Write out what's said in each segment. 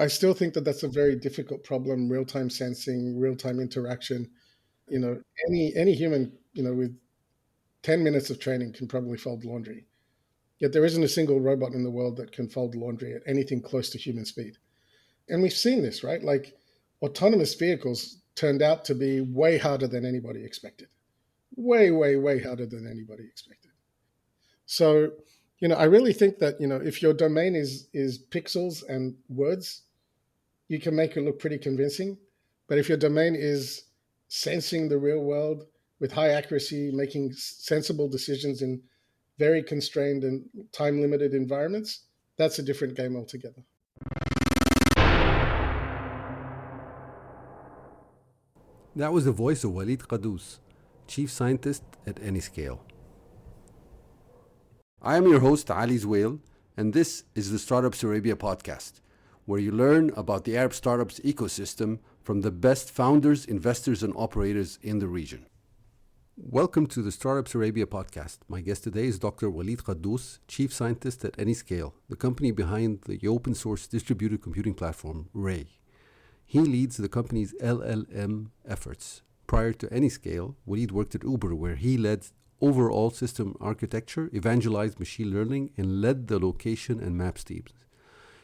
I still think that that's a very difficult problem. Real-time sensing, real-time interaction. You know, any human, with 10 minutes of training can probably fold laundry. Yet there isn't a single robot in the world that can fold laundry at anything close to human speed. And we've seen this, right? Like autonomous vehicles turned out to be way harder than anybody expected. Way, way, way harder than anybody expected. So, I really think that, if your domain is pixels and words, you can make it look pretty convincing. But if your domain is sensing the real world with high accuracy, making sensible decisions in very constrained and time limited environments, that's a different game altogether. That was the voice of Waleed Kadous, Chief Scientist at Anyscale. I am your host, Ali Zwail, and this is the Startups Arabia podcast, where you learn about the Arab startups ecosystem from the best founders, investors, and operators in the region. Welcome to the Startups Arabia podcast. My guest today is Dr. Waleed Kadous, Chief Scientist at Anyscale, the company behind the open source distributed computing platform, Ray. He leads the company's LLM efforts. Prior to Anyscale, Waleed worked at Uber, where he led overall system architecture, evangelized machine learning, and led the location and maps teams.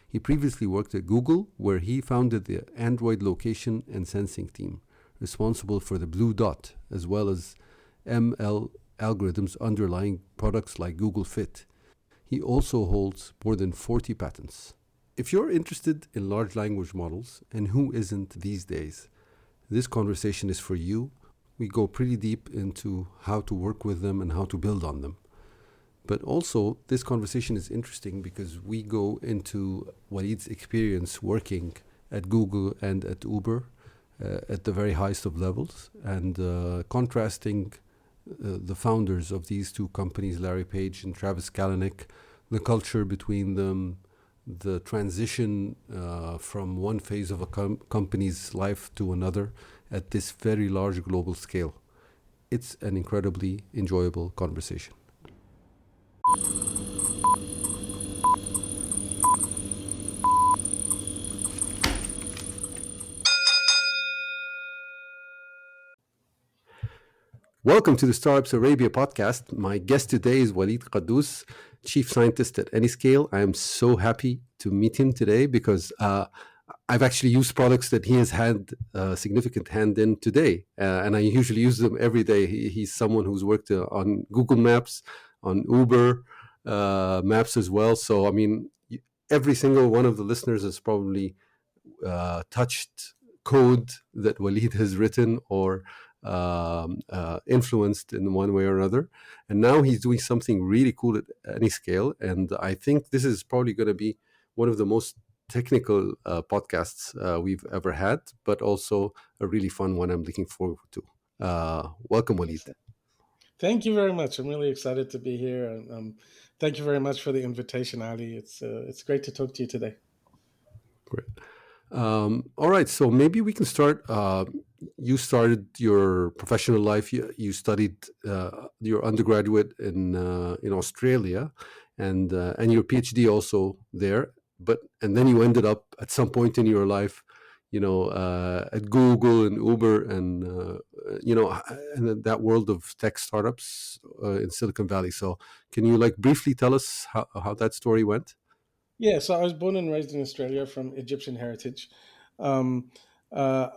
He previously worked at Google, where he founded the Android location and sensing team, responsible for the Blue Dot, as well as ML algorithms underlying products like Google Fit. He also holds more than 40 patents. If you're interested in large language models, and who isn't these days, this conversation is for you. We go pretty deep into how to work with them and how to build on them. But also, this conversation is interesting because we go into Waleed's experience working at Google and at Uber at the very highest of levels, and contrasting the founders of these two companies, Larry Page and Travis Kalanick, the culture between them, the transition from one phase of a company's life to another at this very large global scale. It's an incredibly enjoyable conversation. Welcome to the Startups Arabia podcast. My guest today is Waleed Kadous, Chief Scientist at Anyscale. I am so happy to meet him today because I've actually used products that he has had a significant hand in today, and I usually use them every day. He's someone who's worked on Google Maps, on Uber Maps as well. So, I mean, every single one of the listeners has probably touched code that Waleed has written or influenced in one way or another. And now he's doing something really cool at Anyscale. And I think this is probably going to be one of the most technical podcasts we've ever had, but also a really fun one I'm looking forward to. Welcome, Waleed. Thank you very much. I'm really excited to be here. And thank you very much for the invitation, Ali. It's great to talk to you today. Great. All right, so maybe we can start. You started your professional life. You studied your undergraduate in Australia, and your PhD also there. And then you ended up at some point in your life, at Google and Uber, and that world of tech startups in Silicon Valley. So, can you briefly tell us how that story went? Yeah, so I was born and raised in Australia from Egyptian heritage. Um, uh,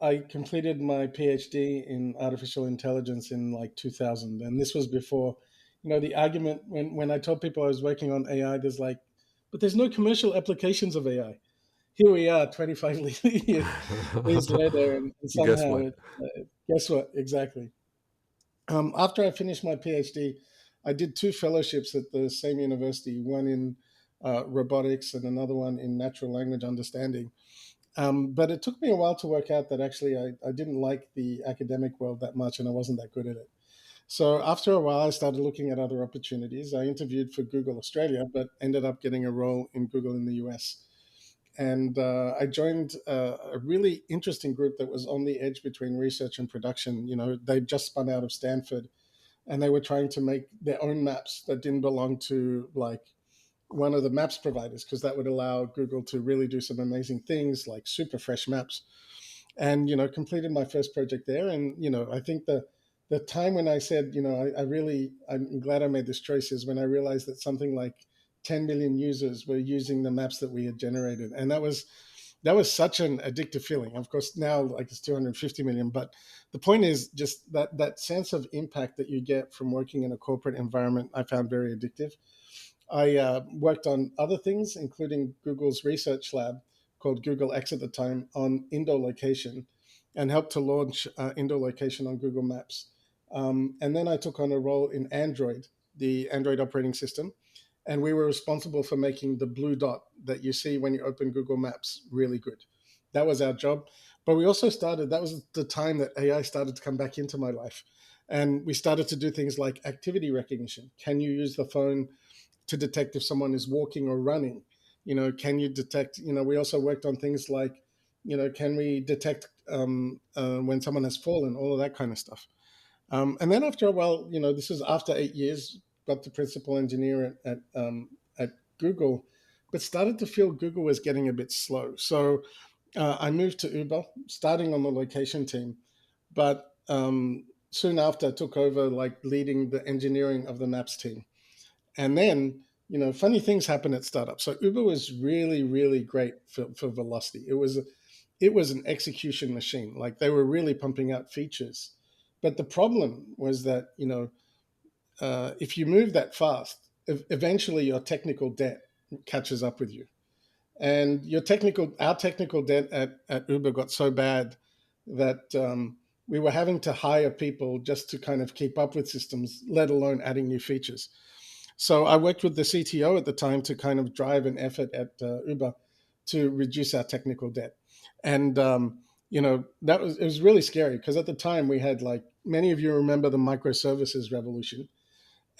I completed my PhD in artificial intelligence in like 2000, and this was before, the argument when I told people I was working on AI, there's like, but there's no commercial applications of AI. Here we are, 25 years later, and Guess somehow what? guess what? Exactly. After I finished my PhD, I did two fellowships at the same university, one in robotics and another one in natural language understanding. But it took me a while to work out that actually I didn't like the academic world that much and I wasn't that good at it. So after a while, I started looking at other opportunities. I interviewed for Google Australia, but ended up getting a role in Google in the US. And I joined a really interesting group that was on the edge between research and production. They just spun out of Stanford, and they were trying to make their own maps that didn't belong to like one of the maps providers, because that would allow Google to really do some amazing things like super fresh maps. And completed my first project there. And I think the time when I said, I'm glad I made this choice, is when I realized that something like 10 million users were using the maps that we had generated. And that was such an addictive feeling. Of course, now like it's 250 million, but the point is just that sense of impact that you get from working in a corporate environment, I found very addictive. I worked on other things, including Google's research lab called Google X at the time on indoor location, and helped to launch indoor location on Google Maps. And then I took on a role in Android, the Android operating system, and we were responsible for making the blue dot that you see when you open Google Maps really good. That was our job. But we also started, that was the time that AI started to come back into my life. And we started to do things like activity recognition. Can you use the phone to detect if someone is walking or running? Can you detect, we also worked on things like, can we detect when someone has fallen, all of that kind of stuff. And then after a while, this is after 8 years, got the principal engineer at Google, but started to feel Google was getting a bit slow. So I moved to Uber, starting on the location team, but soon after I took over like leading the engineering of the Maps team. And then, funny things happen at startups. So Uber was really, really great for velocity. It was an execution machine. Like they were really pumping out features. But the problem was that, if you move that fast, eventually your technical debt catches up with you. And our technical debt at Uber got so bad that we were having to hire people just to kind of keep up with systems, let alone adding new features. So I worked with the CTO at the time to kind of drive an effort at Uber to reduce our technical debt. And it was really scary because at the time we had, like many of you remember, the microservices revolution,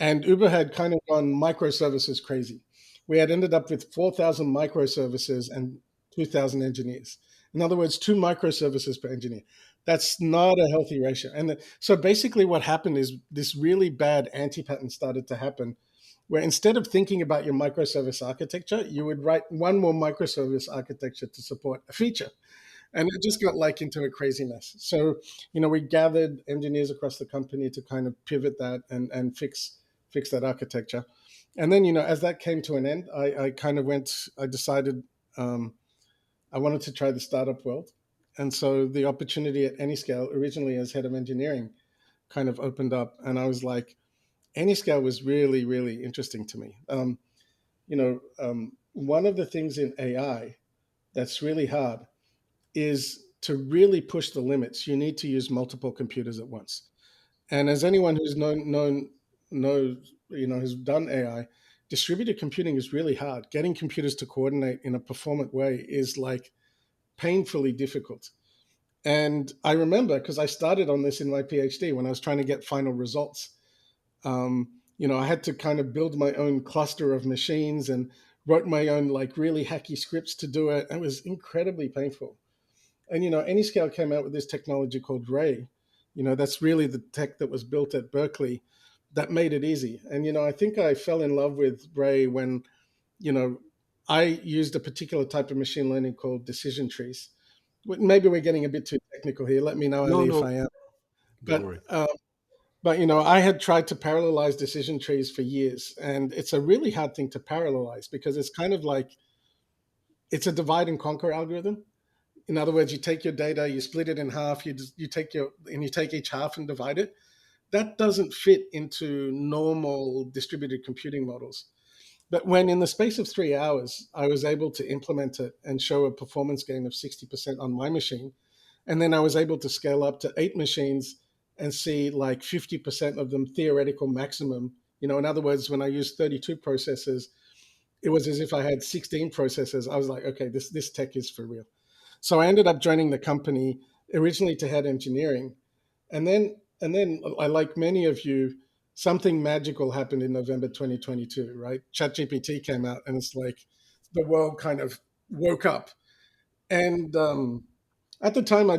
and Uber had kind of gone microservices crazy. We had ended up with 4,000 microservices and 2,000 engineers. In other words, two microservices per engineer. That's not a healthy ratio. So basically, what happened is this really bad anti pattern started to happen, where instead of thinking about your microservice architecture, you would write one more microservice architecture to support a feature. And it just got like into a crazy mess. So, we gathered engineers across the company to kind of pivot that and fix that architecture. And then, as that came to an end, I kind of I decided I wanted to try the startup world. And so the opportunity at Anyscale, originally as head of engineering, kind of opened up. And I was like, Anyscale was really, really interesting to me. One of the things in AI that's really hard is to really push the limits. You need to use multiple computers at once. And as anyone who's knows, who's done AI, distributed computing is really hard. Getting computers to coordinate in a performant way is like painfully difficult. And I remember because I started on this in my PhD when I was trying to get final results. I had to kind of build my own cluster of machines and wrote my own like really hacky scripts to do it. It was incredibly painful. And Anyscale came out with this technology called Ray. That's really the tech that was built at Berkeley that made it easy. And I think I fell in love with Ray when you know I used a particular type of machine learning called decision trees. Maybe we're getting a bit too technical here. Let me know, No, Ali, if no, I am. don't But worry. I had tried to parallelize decision trees for years, and it's a really hard thing to parallelize because it's kind of like it's a divide and conquer algorithm. In other words, you take your data, you split it in half, you take each half and divide it. That doesn't fit into normal distributed computing models. But when in the space of 3 hours, I was able to implement it and show a performance gain of 60% on my machine, and then I was able to scale up to 8 machines and see like 50% of them theoretical maximum. In other words, when I used 32 processors, it was as if I had 16 processors. I was like, okay, this tech is for real. So I ended up joining the company originally to head engineering, and then I, like many of you, something magical happened in November 2022. Right, ChatGPT came out, and it's like the world kind of woke up. And at the time, I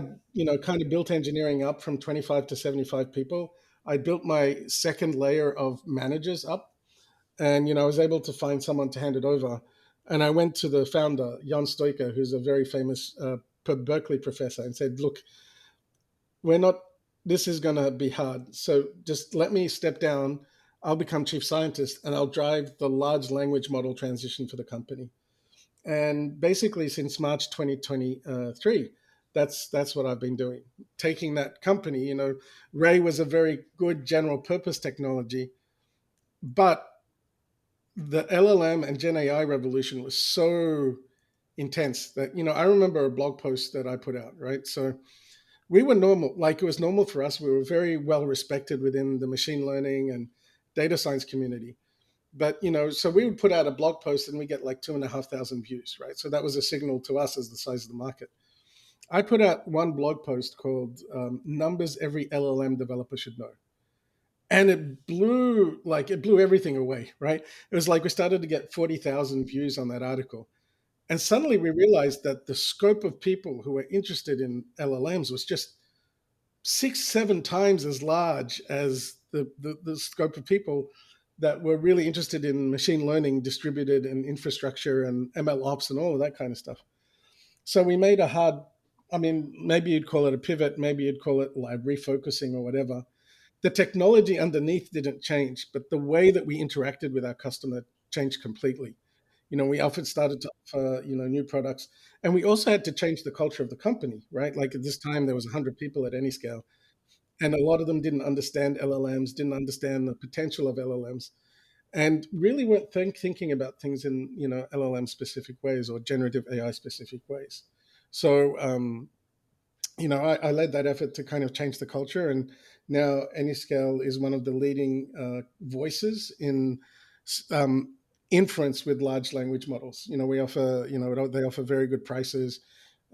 kind of built engineering up from 25 to 75 people. I built my second layer of managers up, and I was able to find someone to hand it over. And I went to the founder, Jan Stoiker, who's a very famous Berkeley professor, and said, "Look, we're not. This is going to be hard. So just let me step down. I'll become chief scientist, and I'll drive the large language model transition for the company." And basically, since March 2023, that's what I've been doing. Taking that company, Ray was a very good general purpose technology, but the LLM and Gen AI revolution was so intense that I remember a blog post that I put out, right? So we were normal, like it was normal for us. We were very well respected within the machine learning and data science community. But so we would put out a blog post and we get like 2,500 views, right? So that was a signal to us as the size of the market. I put out one blog post called "Numbers Every LLM Developer Should Know," and it blew everything away, right? It was like we started to get 40,000 views on that article, and suddenly we realized that the scope of people who were interested in LLMs was just 6, 7 times as large as the scope of people that were really interested in machine learning, distributed and infrastructure and ML ops and all of that kind of stuff. So we made a hard, I mean, maybe you'd call it a pivot, maybe you'd call it like refocusing or whatever. The technology underneath didn't change, but the way that we interacted with our customer changed completely. We often started to offer, new products. And we also had to change the culture of the company, right? Like at this time, there was 100 people at Anyscale, and a lot of them didn't understand LLMs, didn't understand the potential of LLMs, and really weren't thinking about things in LLM specific ways or generative AI specific ways. So I led that effort to kind of change the culture, and now Anyscale is one of the leading voices in um, inference with large language models. We offer, they offer very good prices.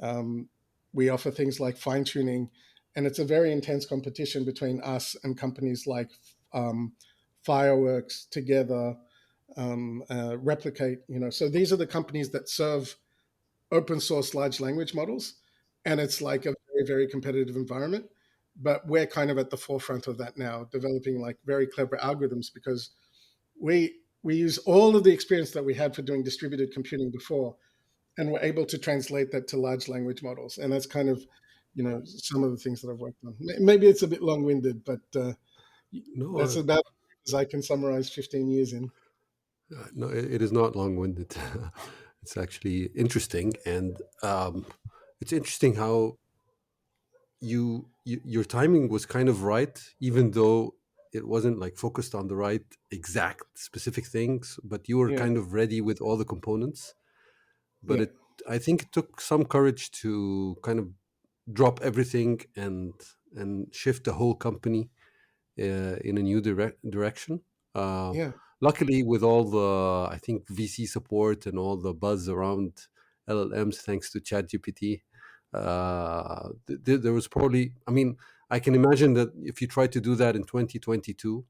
Um, we offer things like fine tuning, and it's a very intense competition between us and companies like um, Fireworks, Together, Replicate. So these are the companies that serve open source large language models, and it's like a very, very competitive environment. But we're kind of at the forefront of that now, developing like very clever algorithms, because we use all of the experience that we had for doing distributed computing before, and we're able to translate that to large language models. And that's kind of some of the things that I've worked on. Maybe it's a bit long winded, but No, that's about as I can summarize 15 years in. no, it is not long-winded. It's actually interesting, and it's interesting how your timing was kind of right, even though it wasn't like focused on the right exact specific things, but you were Yeah, kind of ready with all the components. But yeah, I think it took some courage to kind of drop everything and shift the whole company in a new direction. Uh, yeah, Luckily, with all the I think VC support and all the buzz around LLMs, thanks to ChatGPT, there was probably. I mean, I can imagine that if you tried to do that in 2022,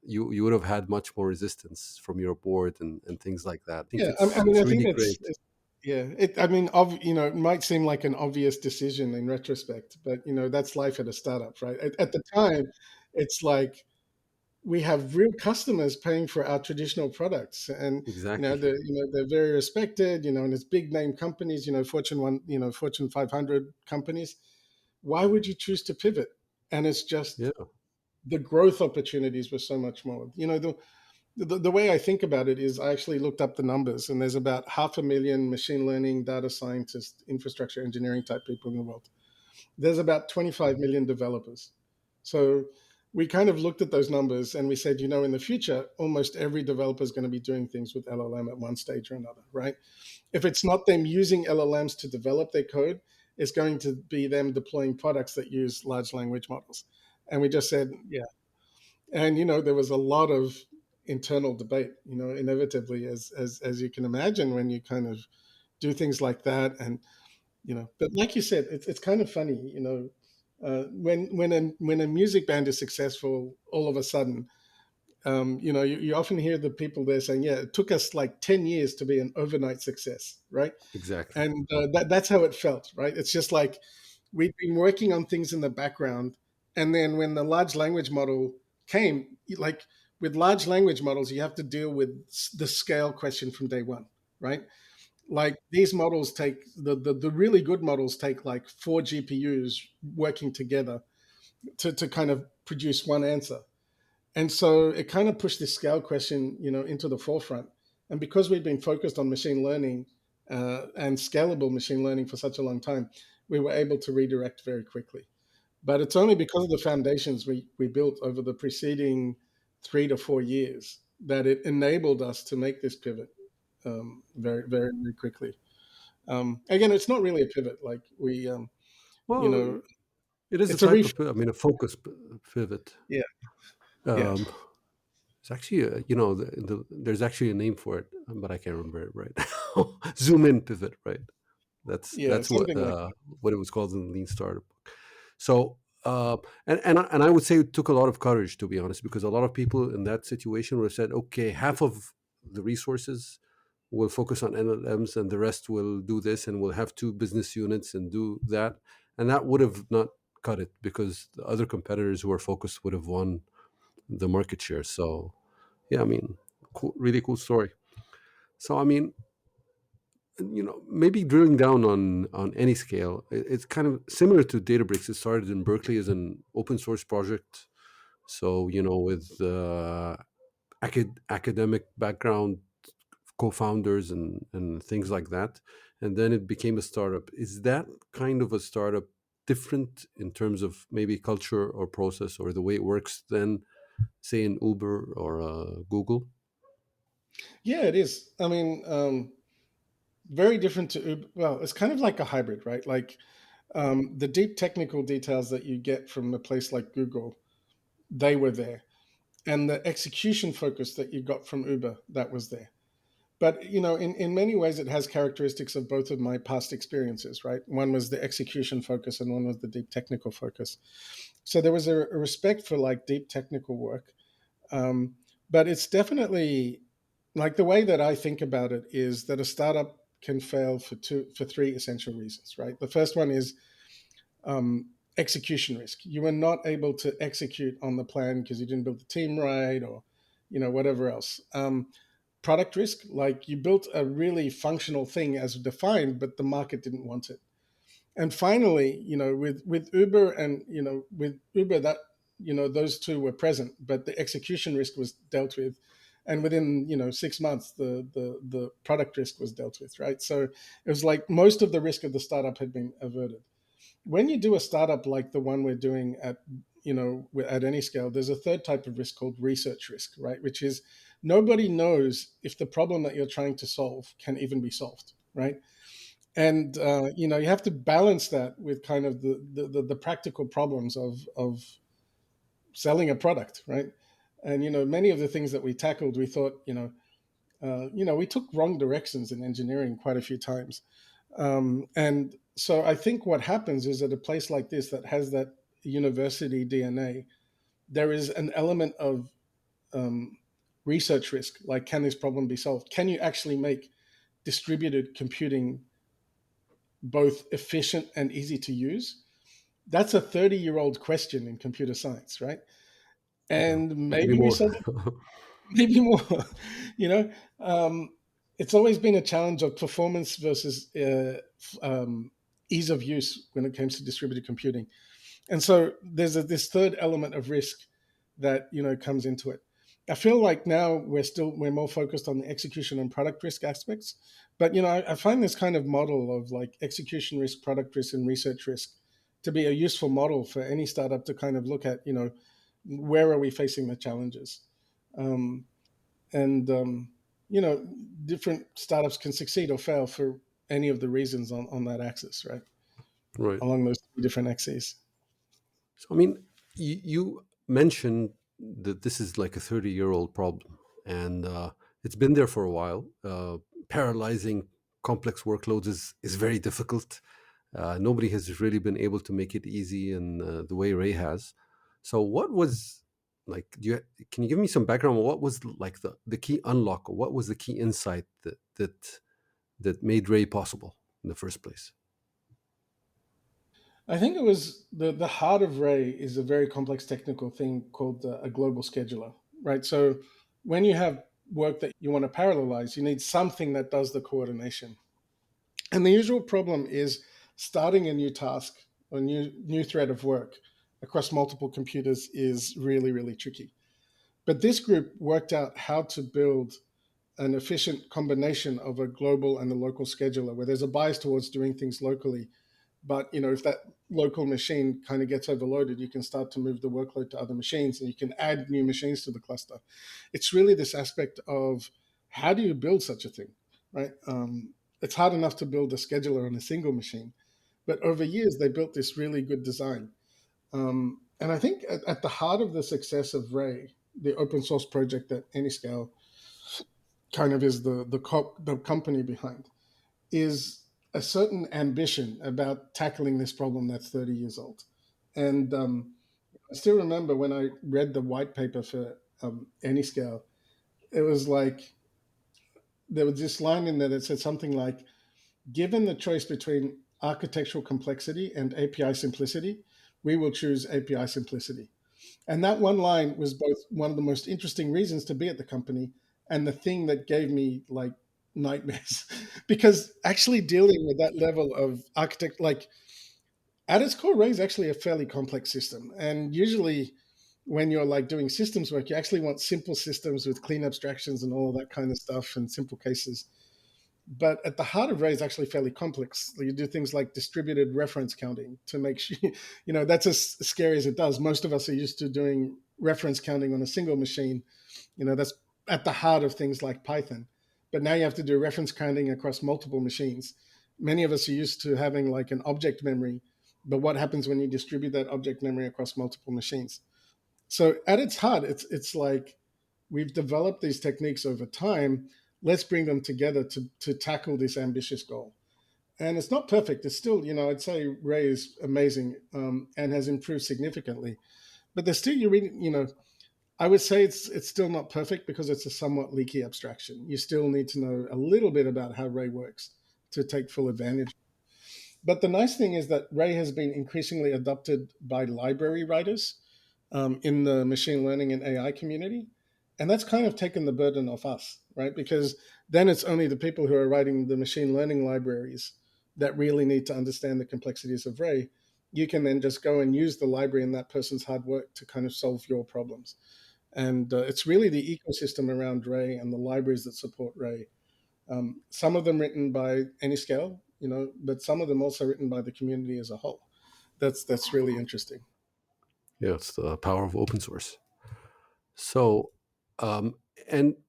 you would have had much more resistance from your board and things like that. I think yeah. I mean, it's I think really that's great. yeah. I mean, it might seem like an obvious decision in retrospect, but that's life at a startup, right? At the time, it's like we have real customers paying for our traditional products, and Exactly. they're very respected, and it's big name companies, Fortune 500 companies. Why would you choose to pivot? And it's just Yeah. the growth opportunities were so much more. The way I think about it is I actually looked up the numbers, and there's about 500,000 machine learning, data scientists, infrastructure engineering type people in the world. There's about 25 million developers. So we kind of looked at those numbers and we said, in the future, almost every developer is going to be doing things with LLM at one stage or another, right? If it's not them using LLMs to develop their code, it's going to be them deploying products that use large language models. And we just said, yeah. And there was a lot of internal debate, inevitably, as you can imagine, when you kind of do things like that. And but like you said, it's kind of funny, when a music band is successful, all of a sudden, you often hear the people there saying, "Yeah, it took us like 10 years to be an overnight success," right? Exactly. And that's how it felt, right? It's just like we've been working on things in the background, and then when the large language model came, like with large language models, you have to deal with the scale question from day one, right? Like these models take the really good models take like four GPUs working together to kind of produce one answer. And so it kind of pushed this scale question, into the forefront. And because we've been focused on machine learning and scalable machine learning for such a long time, we were able to redirect very quickly. But it's only because of the foundations we built over the preceding 3 to 4 years that it enabled us to make this pivot very, very, very quickly. Again, it's not really a pivot. Like you Well, know, it is a it's a type ref. of, I mean, a focus pivot. Yeah, yeah, Um, it's actually, there's actually a name for it, but I can't remember it right now. Zoom in pivot, right? That's yeah, that's what something like what it was called in the Lean Startup. So, and I would say it took a lot of courage, to be honest, because a lot of people in that situation would have said, okay, half of the resources will focus on LLMs, and the rest will do this, and we'll have two business units and do that, and that would have not cut it because the other competitors who are focused would have won the market share. So, yeah, I mean, cool, really cool story. So, I mean, maybe drilling down on Anyscale, it's kind of similar to Databricks. It started in Berkeley as an open source project. So, with academic background, co-founders and things like that. And then it became a startup. Is that kind of a startup different in terms of maybe culture or process or the way it works than, say, in Uber or Google? yeah, it is. I mean, very different to Uber. Well, it's kind of like a hybrid, right? Like the deep technical details that you get from a place like Google, they were there, and the execution focus that you got from Uber, that was there. But in many ways, it has characteristics of both of my past experiences, right? One was the execution focus, and one was the deep technical focus. So there was a respect for like deep technical work, um, but it's definitely like the way that I think about it is that a startup can fail for three essential reasons, right? The first one is execution risk. You were not able to execute on the plan because you didn't build the team right, or whatever else. Product risk, like you built a really functional thing as defined, but the market didn't want it. And finally, with Uber and with Uber, that those two were present, but the execution risk was dealt with, and within 6 months, the product risk was dealt with, right? So it was like most of the risk of the startup had been averted. When you do a startup like the one we're doing at Anyscale, there's a third type of risk called research risk, right? Which is nobody knows if the problem that you're trying to solve can even be solved, right? And you have to balance that with kind of the practical problems of selling a product, right? And many of the things that we tackled, we thought we took wrong directions in engineering quite a few times. And so I think what happens is at a place like this that has that university DNA, there is an element of um, research risk. Like, can this problem be solved? Can you actually make distributed computing both efficient and easy to use? That's a 30-year-old question in computer science, right? Yeah, And maybe maybe we more. solved it, maybe more. you know, it's always been a challenge of performance versus ease of use when it comes to distributed computing. And so there's this third element of risk that comes into it. I feel like now we're more focused on the execution and product risk aspects, but I find this kind of model of like execution risk, product risk, and research risk to be a useful model for any startup to kind of look at. Where are we facing the challenges, um, and different startups can succeed or fail for any of the reasons on that axis, right? Right. Along those three different axes. So, I mean, you mentioned that this is like a 30-year-old problem, and it's been there for a while. Paralyzing complex workloads is very difficult. Nobody has really been able to make it easy in the way Ray has. So, what was like? Can you give me some background on what was like the key unlock, or what was the key insight that made Ray possible in the first place? I think it was the heart of Ray is a very complex technical thing called a global scheduler. right? So when you have work that you want to parallelize, you need something that does the coordination. And the usual problem is starting a new task or new thread of work across multiple computers is really, really tricky. But this group worked out how to build an efficient combination of a global and a local scheduler where there's a bias towards doing things locally. But if that local machine kind of gets overloaded, you can start to move the workload to other machines and you can add new machines to the cluster. It's really this aspect of how do you build such a thing, right? It's hard enough to build a scheduler on a single machine, but over years they built this really good design. And I think at the heart of the success of Ray, the open source project that Anyscale kind of is the company behind, is a certain ambition about tackling this problem that's 30 years old. And I still remember when I read the white paper for Anyscale, it was like there was this line in there that said something like, given the choice between architectural complexity and API simplicity, we will choose API simplicity. And that one line was both one of the most interesting reasons to be at the company and the thing that gave me like nightmares. Because actually dealing with that level of architect, like at its core, Ray is actually a fairly complex system. And usually when you're like doing systems work, you actually want simple systems with clean abstractions and all of that kind of stuff and simple cases. But at the heart of Ray is actually fairly complex. You do things like distributed reference counting to make sure, that's as scary as it does. Most of us are used to doing reference counting on a single machine. That's at the heart of things like Python. But now you have to do reference counting across multiple machines. Many of us are used to having like an object memory. But what happens when you distribute that object memory across multiple machines? So at its heart, it's like we've developed these techniques over time. Let's bring them together to tackle this ambitious goal. And it's not perfect. It's still, I'd say Ray is amazing and has improved significantly. But there's still, I would say it's still not perfect because it's a somewhat leaky abstraction. You still need to know a little bit about how Ray works to take full advantage. But the nice thing is that Ray has been increasingly adopted by library writers in the machine learning and AI community. And that's kind of taken the burden off us, right? Because then it's only the people who are writing the machine learning libraries that really need to understand the complexities of Ray. You can then just go and use the library and that person's hard work to kind of solve your problems. And it's really the ecosystem around Ray and the libraries that support Ray. Some of them written by Anyscale, but some of them also written by the community as a whole. That's really interesting. Yeah, it's the power of open source. So, and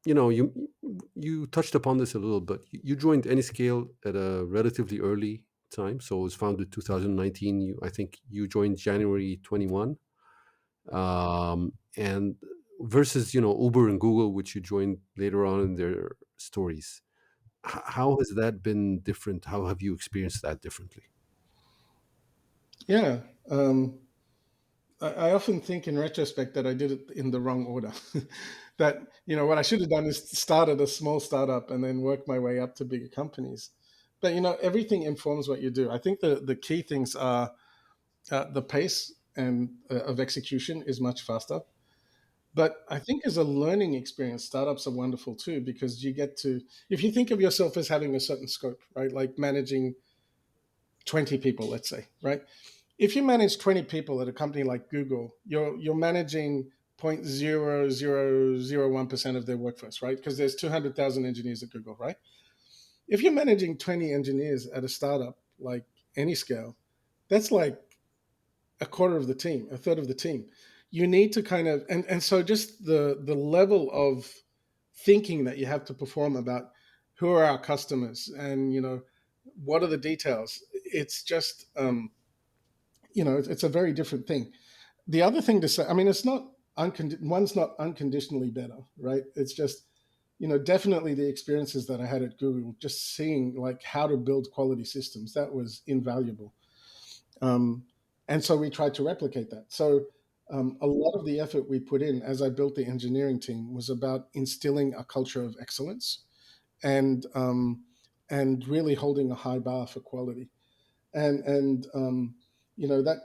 you touched upon this a little, but you joined Anyscale at a relatively early time. So it was founded 2019. I think you joined January 21, and versus Uber and Google, which you joined later on in their stories. How has that been different? How have you experienced that differently? Yeah. I often think in retrospect that I did it in the wrong order. That, what I should have done is started a small startup and then work my way up to bigger companies. But, everything informs what you do. I think the key things are the pace and of execution is much faster. But I think as a learning experience, startups are wonderful too, because you get to, if you think of yourself as having a certain scope, right? Like managing 20 people, let's say, right? If you manage 20 people at a company like Google, you're managing 0.0001% of their workforce, right? Because there's 200,000 engineers at Google, right? If you're managing 20 engineers at a startup like Anyscale, that's like a quarter of the team, a third of the team. You need to kind of, and so just the level of thinking that you have to perform about who are our customers and what are the details. It's just it's a very different thing. The other thing to say, I mean, it's not one's not unconditionally better, right? It's just definitely the experiences that I had at Google, just seeing like how to build quality systems, that was invaluable. um, and so we tried to replicate that. So a lot of the effort we put in as I built the engineering team was about instilling a culture of excellence and really holding a high bar for quality and that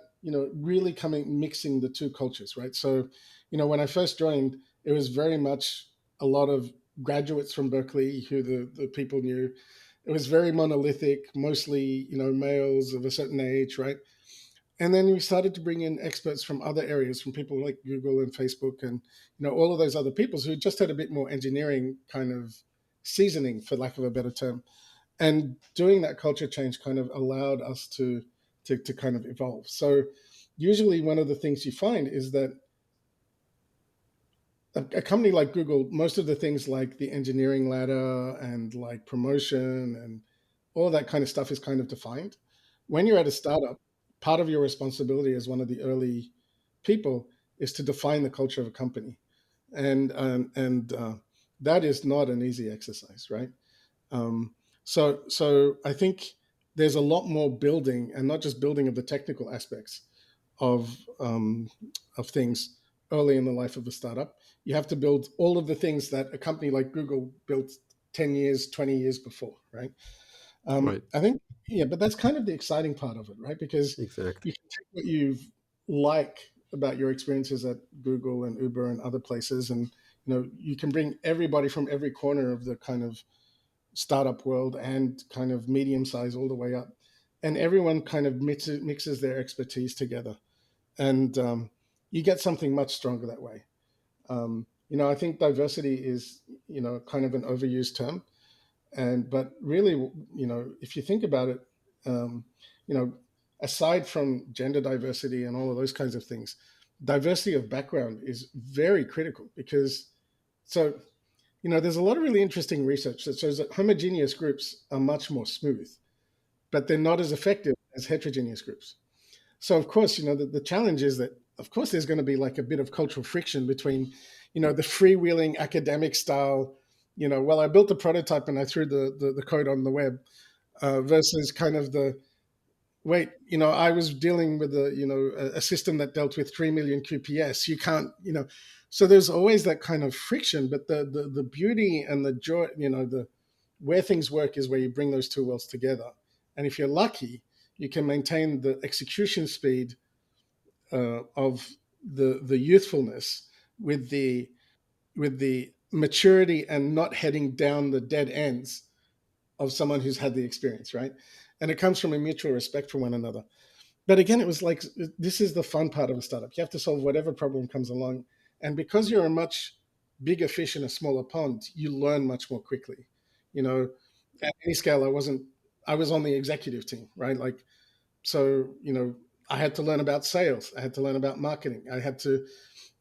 really coming mixing the two cultures, right? So when I first joined, It was very much a lot of graduates from Berkeley who the people knew. It was very monolithic, mostly, males of a certain age, right? And then we started to bring in experts from other areas, from people like Google and Facebook and, all of those other people who just had a bit more engineering kind of seasoning, for lack of a better term. And doing that culture change kind of allowed us to kind of evolve. So usually one of the things you find is that a company like Google, most of the things like the engineering ladder and like promotion and all that kind of stuff is kind of defined. When you're at a startup, part of your responsibility as one of the early people is to define the culture of a company, and that is not an easy exercise, right? So I think there's a lot more building, and not just building of the technical aspects of things early in the life of a startup. You have to build all of the things that a company like Google built 10 years, 20 years before, right? Right. I think, yeah, but that's kind of the exciting part of it, right? Because Exactly. you can take what you like about your experiences at Google and Uber and other places, and you can bring everybody from every corner of the kind of startup world and kind of medium size all the way up, and everyone kind of mixes their expertise together, and you get something much stronger that way. I think diversity is kind of an overused term, and but really, if you think about it, um, you know aside from gender diversity and all of those kinds of things, diversity of background is very critical, because so there's a lot of really interesting research that shows that homogeneous groups are much more smooth, but they're not as effective as heterogeneous groups. So of course, the challenge is that of course there's going to be like a bit of cultural friction between, the freewheeling academic style, well, I built a prototype and I threw the code on the web, versus kind of the wait, I was dealing with a system that dealt with 3 million QPS. You can't, so there's always that kind of friction. But the beauty and the joy, the where things work is where you bring those two worlds together. And if you're lucky, you can maintain the execution speed of the youthfulness with the maturity and not heading down the dead ends of someone who's had the experience, right? And it comes from a mutual respect for one another. But again, it was like, this is the fun part of a startup. You have to solve whatever problem comes along, and because you're a much bigger fish in a smaller pond, you learn much more quickly. You know, at Anyscale, I was on the executive team, right? Like, so I had to learn about sales. I had to learn about marketing. I had to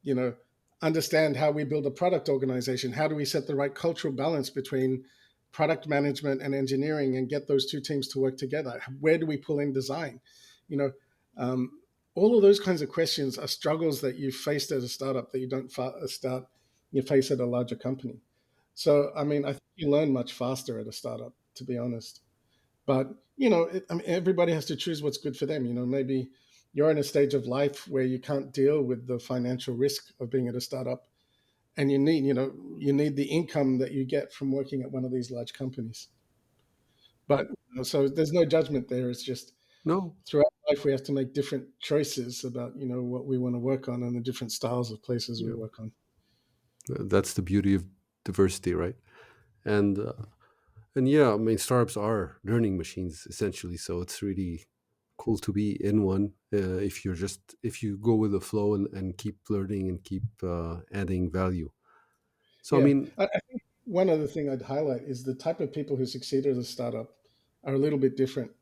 you know understand how we build a product organization. How do we set the right cultural balance between product management and engineering and get those two teams to work together? Where do we pull in design? you know um, all of those kinds of questions are struggles that you faced as a startup that you don't start you face at a larger company. So I mean, I think you learn much faster at a startup, to be honest. But I mean, everybody has to choose what's good for them. Maybe you're in a stage of life where you can't deal with the financial risk of being at a startup, and you need the income that you get from working at one of these large companies. But so there's no judgment there. It's just No. throughout life we have to make different choices about what we want to work on and the different styles of places we Yeah. work on. That's the beauty of diversity, right? And and yeah, I mean, startups are learning machines essentially. So it's really cool to be in one, if you go with the flow and keep learning and keep adding value. So I Yeah, mean, I think one other thing I'd highlight is the type of people who succeed as a startup are a little bit different.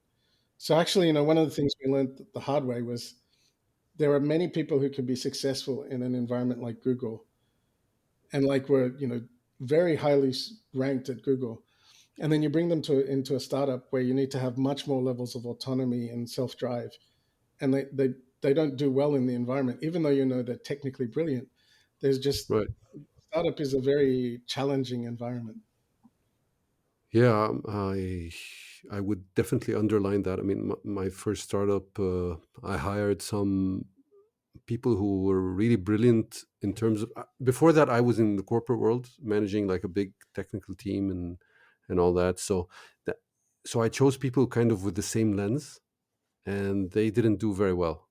So actually, one of the things we learned the hard way was there are many people who can be successful in an environment like Google, and like we're very highly ranked at Google, and then you bring them into a startup where you need to have much more levels of autonomy and self drive, and they don't do well in the environment, even though they're technically brilliant. There's just right. startup is a very challenging environment. Yeah, I would definitely underline that. I mean, my first startup, I hired some people who were really brilliant in terms of. Before that, I was in the corporate world, managing like a big technical team and all that. That so I chose people kind of with the same lens, and they didn't do very well.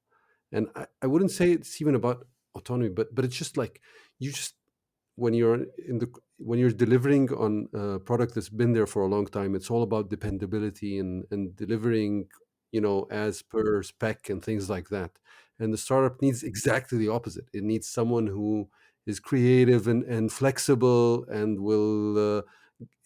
And I wouldn't say it's even about autonomy, but it's just like you just when you're in the when you're delivering on a product that's been there for a long time, it's all about dependability and delivering, as per spec and things like that. And the startup needs exactly the opposite. It needs someone who is creative and flexible and will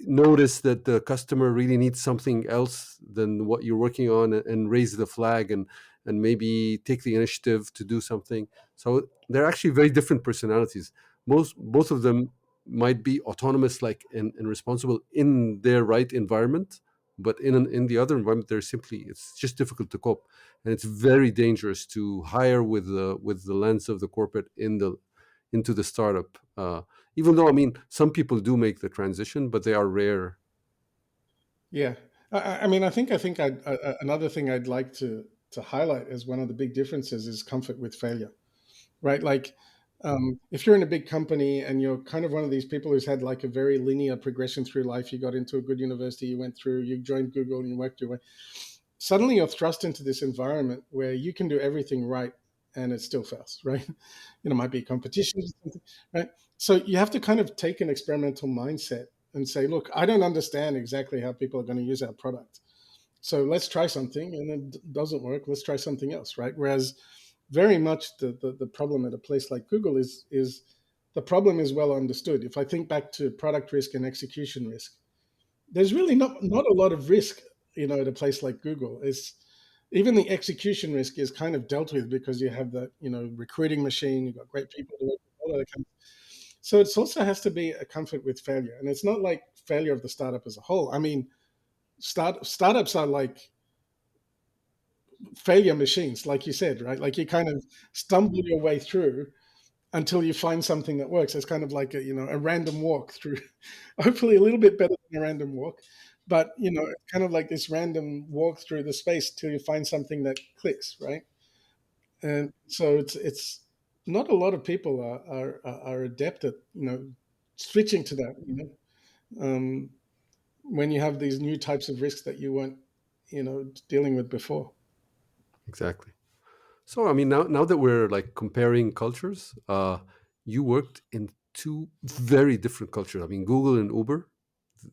notice that the customer really needs something else than what you're working on, and raise the flag, and maybe take the initiative to do something. So they're actually very different personalities. Both of them might be autonomous, like, and responsible in their right environment, but in the other environment, it's just difficult to cope, and it's very dangerous to hire with the lens of the corporate into the startup. Even though, I mean, some people do make the transition, but they are rare. Yeah, I mean, another thing I'd like to highlight as one of the big differences is comfort with failure, right? Like, if you're in a big company and you're kind of one of these people who's had like a very linear progression through life, you got into a good university, you went through, you joined Google, and you worked your way. Suddenly, you're thrust into this environment where you can do everything right and it still fails, right? Might be competition, right? So you have to kind of take an experimental mindset and say, look, I don't understand exactly how people are going to use our product. So let's try something, and it doesn't work. Let's try something else, right? Whereas very much the problem at a place like Google is the problem is well understood. If I think back to product risk and execution risk, there's really not a lot of risk, at a place like Google. It's even the execution risk is kind of dealt with because you have that, recruiting machine, you've got great people to work with, all that kind of. So it also has to be a comfort with failure. And it's not like failure of the startup as a whole. I mean, startups are like failure machines, like you said, right? Like you kind of stumble your way through until you find something that works. It's kind of like a random walk through, hopefully a little bit better than a random walk, but it's kind of like this random walk through the space till you find something that clicks, right? And so it's not a lot of people are adept at switching to that. When you have these new types of risks that you weren't dealing with before. Exactly. So, I mean, now that we're like comparing cultures, you worked in two very different cultures. I mean, Google and Uber,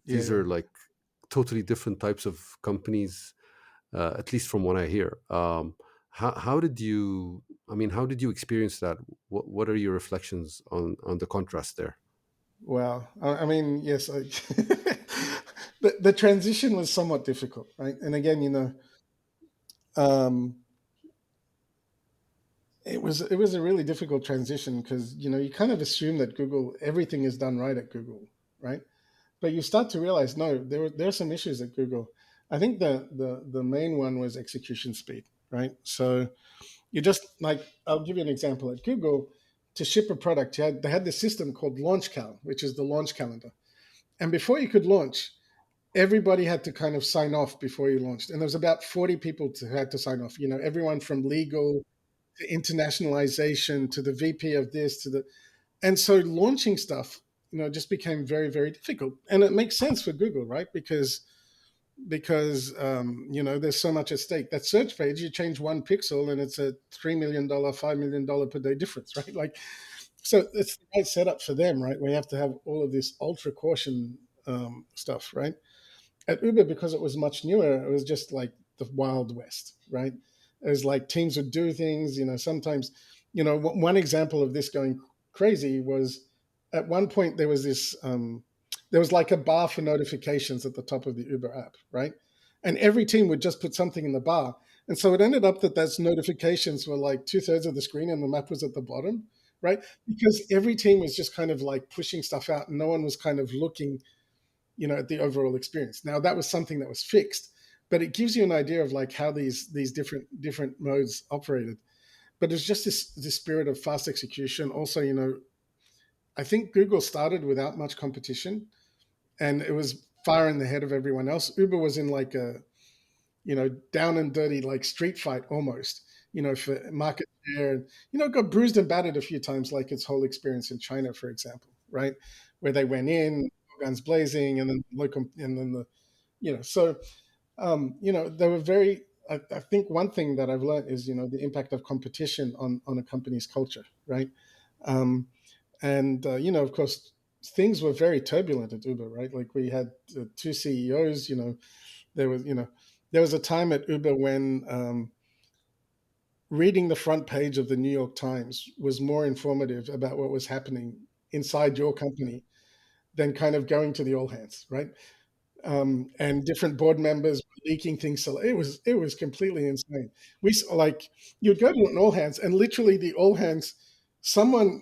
Yeah, these yeah. are like totally different types of companies, at least from what I hear. How did you? I mean, how did you experience that? What are your reflections on the contrast there? Well, I mean, yes, the transition was somewhat difficult, right? And again, um, it was a really difficult transition because you kind of assume that Google everything is done right at Google, right? But you start to realize no, there are some issues at Google. I think the main one was execution speed, right? So you just like I'll give you an example at Google. To ship a product, they had this system called LaunchCal, which is the launch calendar. And before you could launch, everybody had to kind of sign off before you launched. And there was about 40 people who had to sign off. Everyone from legal to internationalization to the VP of this to the. And so launching stuff, just became very, very difficult. And it makes sense for Google, right? Because there's so much at stake. That search page, you change one pixel and it's a $3 million, $5 million per day difference, right? Like, so it's the right setup for them, right? We have to have all of this ultra caution stuff, right? At Uber, because it was much newer, it was just like the Wild West, right? It was like teams would do things, sometimes, one example of this going crazy was at one point there was like a bar for notifications at the top of the Uber app, right? And every team would just put something in the bar. And so it ended up that those notifications were like two-thirds of the screen and the map was at the bottom, right? Because every team was just kind of like pushing stuff out and no one was kind of looking at the overall experience. Now that was something that was fixed, but it gives you an idea of like how these different modes operated. But it's just this spirit of fast execution. Also, I think Google started without much competition, and it was far in the head of everyone else. Uber was in like a down and dirty like street fight almost. For market share, and got bruised and battered a few times, like its whole experience in China, for example, right, where they went in guns blazing, and then local, and then so they were very. I think one thing that I've learned is the impact of competition on a company's culture, right? Um, And of course, things were very turbulent at Uber, right? Like we had two CEOs. There was, there was a time at Uber when reading the front page of the New York Times was more informative about what was happening inside your company than kind of going to the all hands, right? And different board members were leaking things. So it was completely insane. Like you'd go to an all hands, and literally the all hands, someone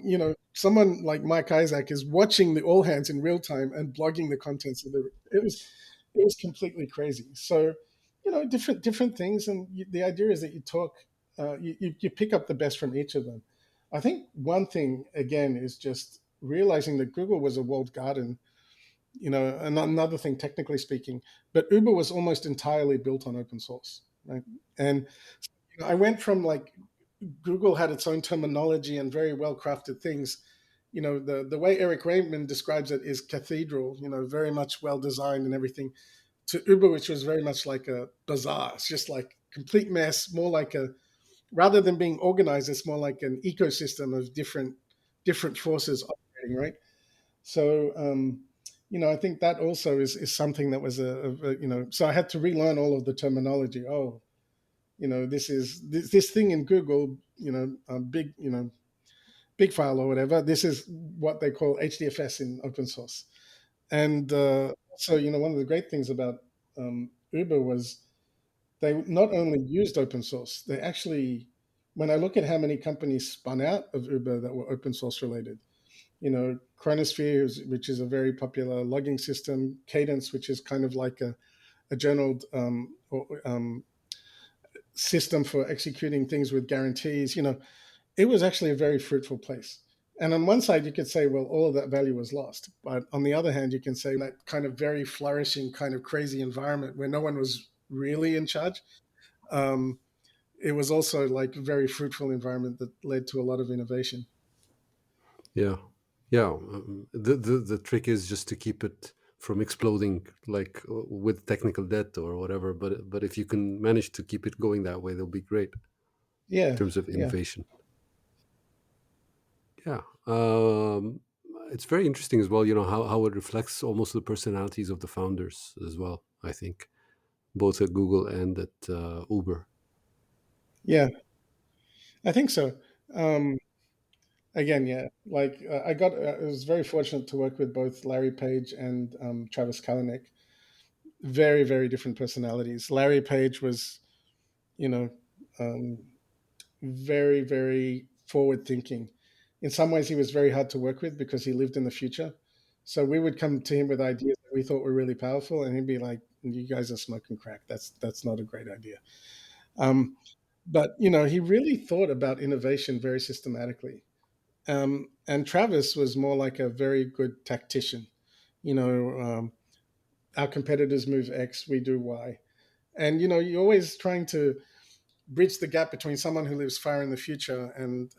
like Mike Isaac is watching the all hands in real time and blogging the contents of the. It was completely crazy. So different things, and the idea is that you talk, you pick up the best from each of them. I think one thing again is just realizing that Google was a walled garden, and another thing, technically speaking, but Uber was almost entirely built on open source, right? And I went from like Google had its own terminology and very well crafted things. The way Eric Raymond describes it is cathedral, very much well designed and everything, to Uber, which was very much like a bazaar. It's just like complete mess, more like rather than being organized, it's more like an ecosystem of different forces operating, right? So, I think that also is something that was so I had to relearn all of the terminology. Oh, this is this thing in Google, big file or whatever. This is what they call HDFS in open source. And so, one of the great things about Uber was they not only used open source, they actually, when I look at how many companies spun out of Uber that were open source related, Chronosphere, which is a very popular logging system, Cadence, which is kind of like a journal system for executing things with guarantees. It was actually a very fruitful place. And on one side, you could say, well, all of that value was lost. But on the other hand, you can say that kind of very flourishing, kind of crazy environment where no one was really in charge. Um, it was also like a very fruitful environment that led to a lot of innovation. Yeah, yeah. The trick is just to keep it from exploding, like with technical debt or whatever. But if you can manage to keep it going that way, that'll be great in Yeah, terms of yeah, innovation. Yeah. It's very interesting as well. You know how it reflects almost the personalities of the founders as well. I think both at Google and at Uber. yeah. I think so. Um, Again, yeah. Like I was very fortunate to work with both Larry Page and Travis Kalanick. Very, very different personalities. Larry Page was, you know, um, very, very forward thinking. In some ways, he was very hard to work with because he lived in the future. So we would come to him with ideas that we thought were really powerful, and he'd be like, "You guys are smoking crack. That's not a great idea." Um, but he really thought about innovation very systematically. And Travis was more like a very good tactician. You know, our competitors move X, we do Y. And, you're always trying to bridge the gap between someone who lives far in the future and,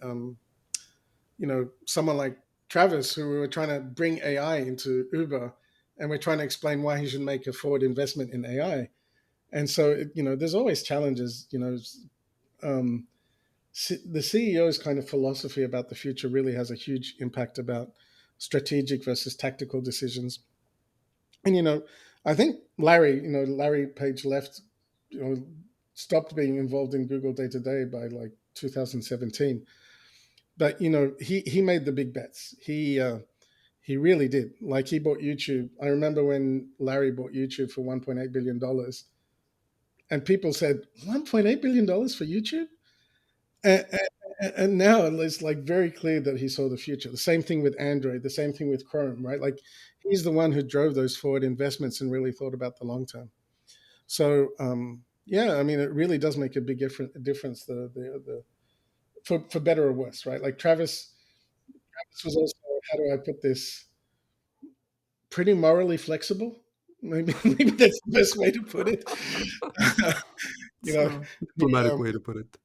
someone like Travis, who we were trying to bring AI into Uber, and we're trying to explain why he should make a forward investment in AI. And so, there's always challenges. Um, the CEO's kind of philosophy about the future really has a huge impact about strategic versus tactical decisions. And I think Larry Page left, you know, stopped being involved in Google day to day by like 2017. But he made the big bets. He really did. Like he bought YouTube. I remember when Larry bought YouTube for $1.8 billion, and people said $1.8 billion for YouTube. And now it's like very clear that he saw the future. The same thing with Android, the same thing with Chrome, right? Like he's the one who drove those forward investments and really thought about the long term. So yeah, I mean, it really does make a big difference. The for better or worse, right? Like Travis was also, how do I put this, pretty morally flexible. Maybe maybe that's the best way to put it. you It's know, a he, diplomatic way to put it.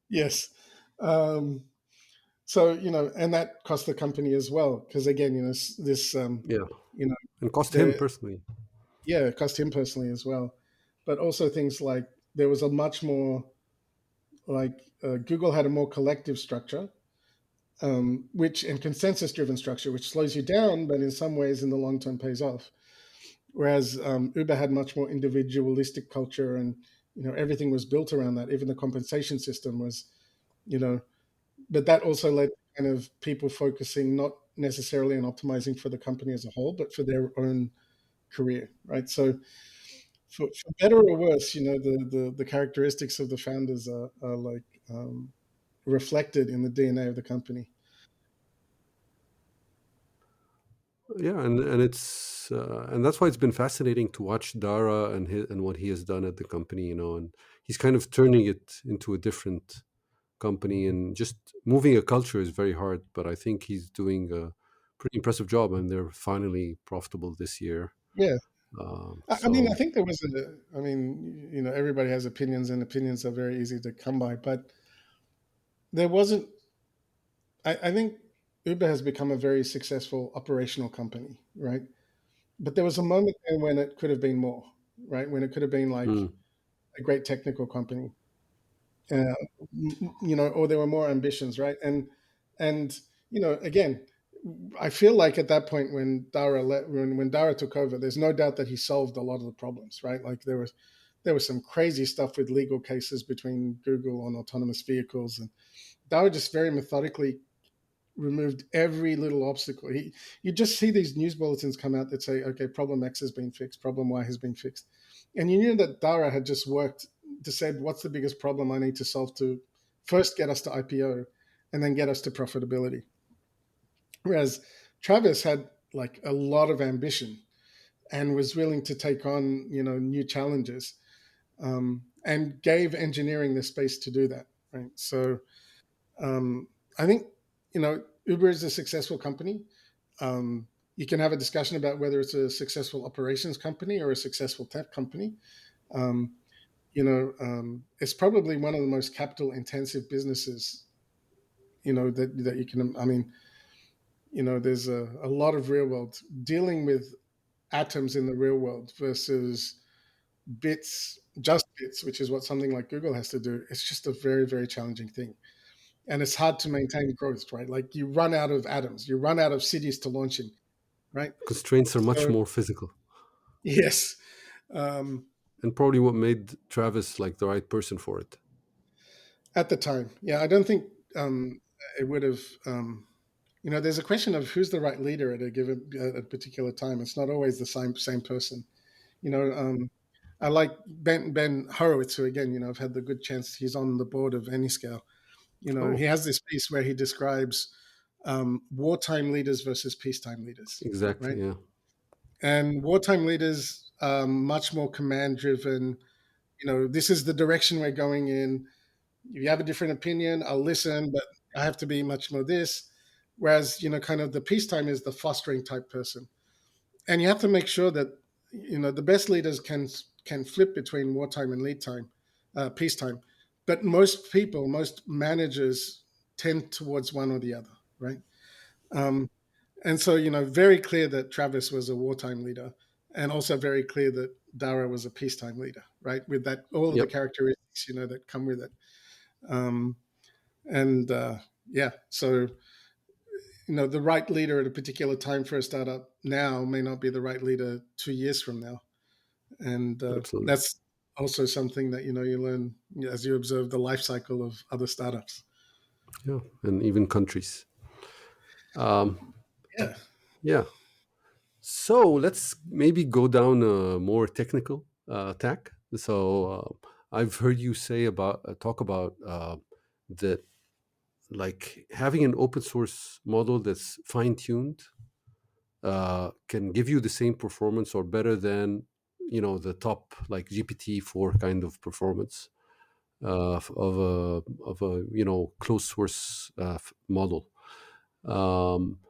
yes. Um, So and that cost the company as well, because again, this, Yeah, you know, and cost him the personally. yeah, it cost him personally as well, but also things like there was a much more like Google had a more collective structure, which and consensus driven structure, which slows you down, but in some ways in the long term pays off. Whereas Uber had much more individualistic culture, and everything was built around that. Even the compensation system was, you know, but that also led to kind of people focusing not necessarily on optimizing for the company as a whole, but for their own career, right? So for better or worse, the characteristics of the founders are like reflected in the DNA of the company. Yeah, and it's and that's why it's been fascinating to watch Dara and what he has done at the company, and he's kind of turning it into a different company, and just moving a culture is very hard, but I think he's doing a pretty impressive job, and they're finally profitable this year. Yeah. I mean, I So think there was I mean, everybody has opinions, and opinions are very easy to come by, but there wasn't, I think Uber has become a very successful operational company, right? But there was a moment there when it could have been more, right? When it could have been like mm, a great technical company, uh, or there were more ambitions, right? And again, I feel like at that point when when Dara took over, there's no doubt that he solved a lot of the problems, right? Like there was some crazy stuff with legal cases between Google on autonomous vehicles, and Dara just very methodically removed every little obstacle. You just see these news bulletins come out that say, okay, problem X has been fixed, problem Y has been fixed. And you knew that Dara had just worked to say, what's the biggest problem I need to solve to first get us to IPO and then get us to profitability. Whereas Travis had like a lot of ambition and was willing to take on, new challenges, and gave engineering the space to do that. Right. So um, I think, Uber is a successful company. Um, you can have a discussion about whether it's a successful operations company or a successful tech company. Um, it's probably one of the most capital intensive businesses, that you can, I mean, there's a lot of real world dealing with atoms in the real world versus just bits, which is what something like Google has to do. It's just a very, very challenging thing. And it's hard to maintain growth, right? Like you run out of atoms, you run out of cities to launch in, right? constraints are much So more physical, yes, um, and probably what made Travis like the right person for it. at the time, yeah, I don't think it would have. There's a question of who's the right leader at a particular time. It's not always the same person. You know, um, I like Ben Horowitz, who again, I've had the good chance. He's on the board of Anyscale. He Oh, has this piece where he describes wartime leaders versus peacetime leaders, exactly. right? Yeah. And wartime leaders much more command driven. This is the direction we're going in. If you have a different opinion, I'll listen, but I have to be much more this. Whereas, kind of the peacetime is the fostering type person. And you have to make sure that, the best leaders can flip between wartime and lead time, peacetime. But most managers tend towards one or the other, right? Um, and so, very clear that Travis was a wartime leader, and also very clear that Dara was a peacetime leader, right? With that, all of the Yep. characteristics, that come with it. Um, and yeah, so, the right leader at a particular time for a startup now may not be the right leader 2 years from now. And Absolutely. that's also something that, you learn as you observe the life cycle of other startups. Yeah, and even countries. Um, Yeah. yeah. So let's maybe go down a more technical tack. So I've heard you say about talk about that, like having an open source model that's fine tuned can give you the same performance or better than the top like GPT-4 kind of performance of a closed source model. Um,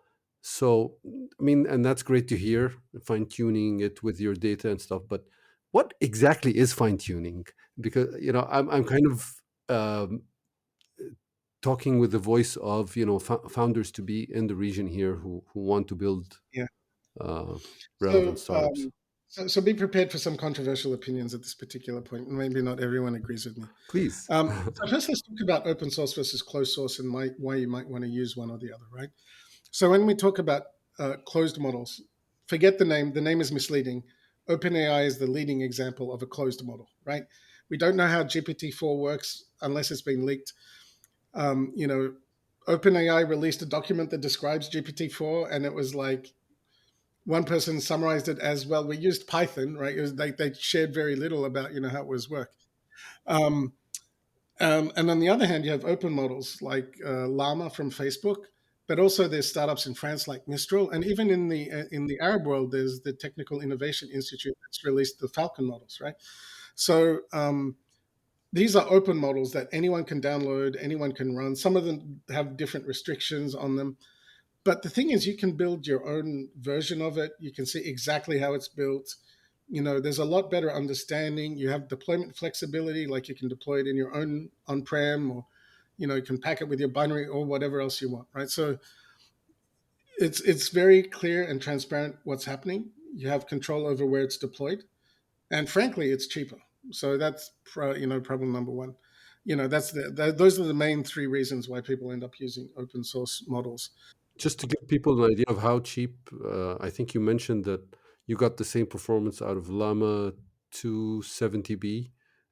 so, I mean, and that's great to hear, fine tuning it with your data and stuff. But what exactly is fine tuning? Because I'm kind of talking with the voice of founders to be in the region here who want to build Yeah. uh, relevant So, startups. So be prepared for some controversial opinions at this particular point. Maybe not everyone agrees with me. Please. So first, let's talk about open source versus closed source and why you might want to use one or the other, right? So when we talk about closed models, forget the name. The name is misleading. OpenAI is the leading example of a closed model, right? We don't know how GPT-4 works unless it's been leaked. You know, OpenAI released a document that describes GPT-4, and it was like one person summarized it as, well, we used Python, right? It was like they shared very little about how it was work. Um, and on the other hand, you have open models like Llama from Facebook, but also there's startups in France like Mistral, and even in the Arab world, there's the Technical Innovation Institute that's released the Falcon models, right? So these are open models that anyone can download, anyone can run. Some of them have different restrictions on them. But the thing is, you can build your own version of it. You can see exactly how it's built. There's a lot better understanding. You have deployment flexibility, like you can deploy it in your own on-prem, or you can pack it with your binary or whatever else you want, right? So it's very clear and transparent what's happening. You have control over where it's deployed, and frankly, it's cheaper. So that's problem number one. Those are the main three reasons why people end up using open source models. Just to give people an idea of how cheap, I think you mentioned that you got the same performance out of Llama 270B,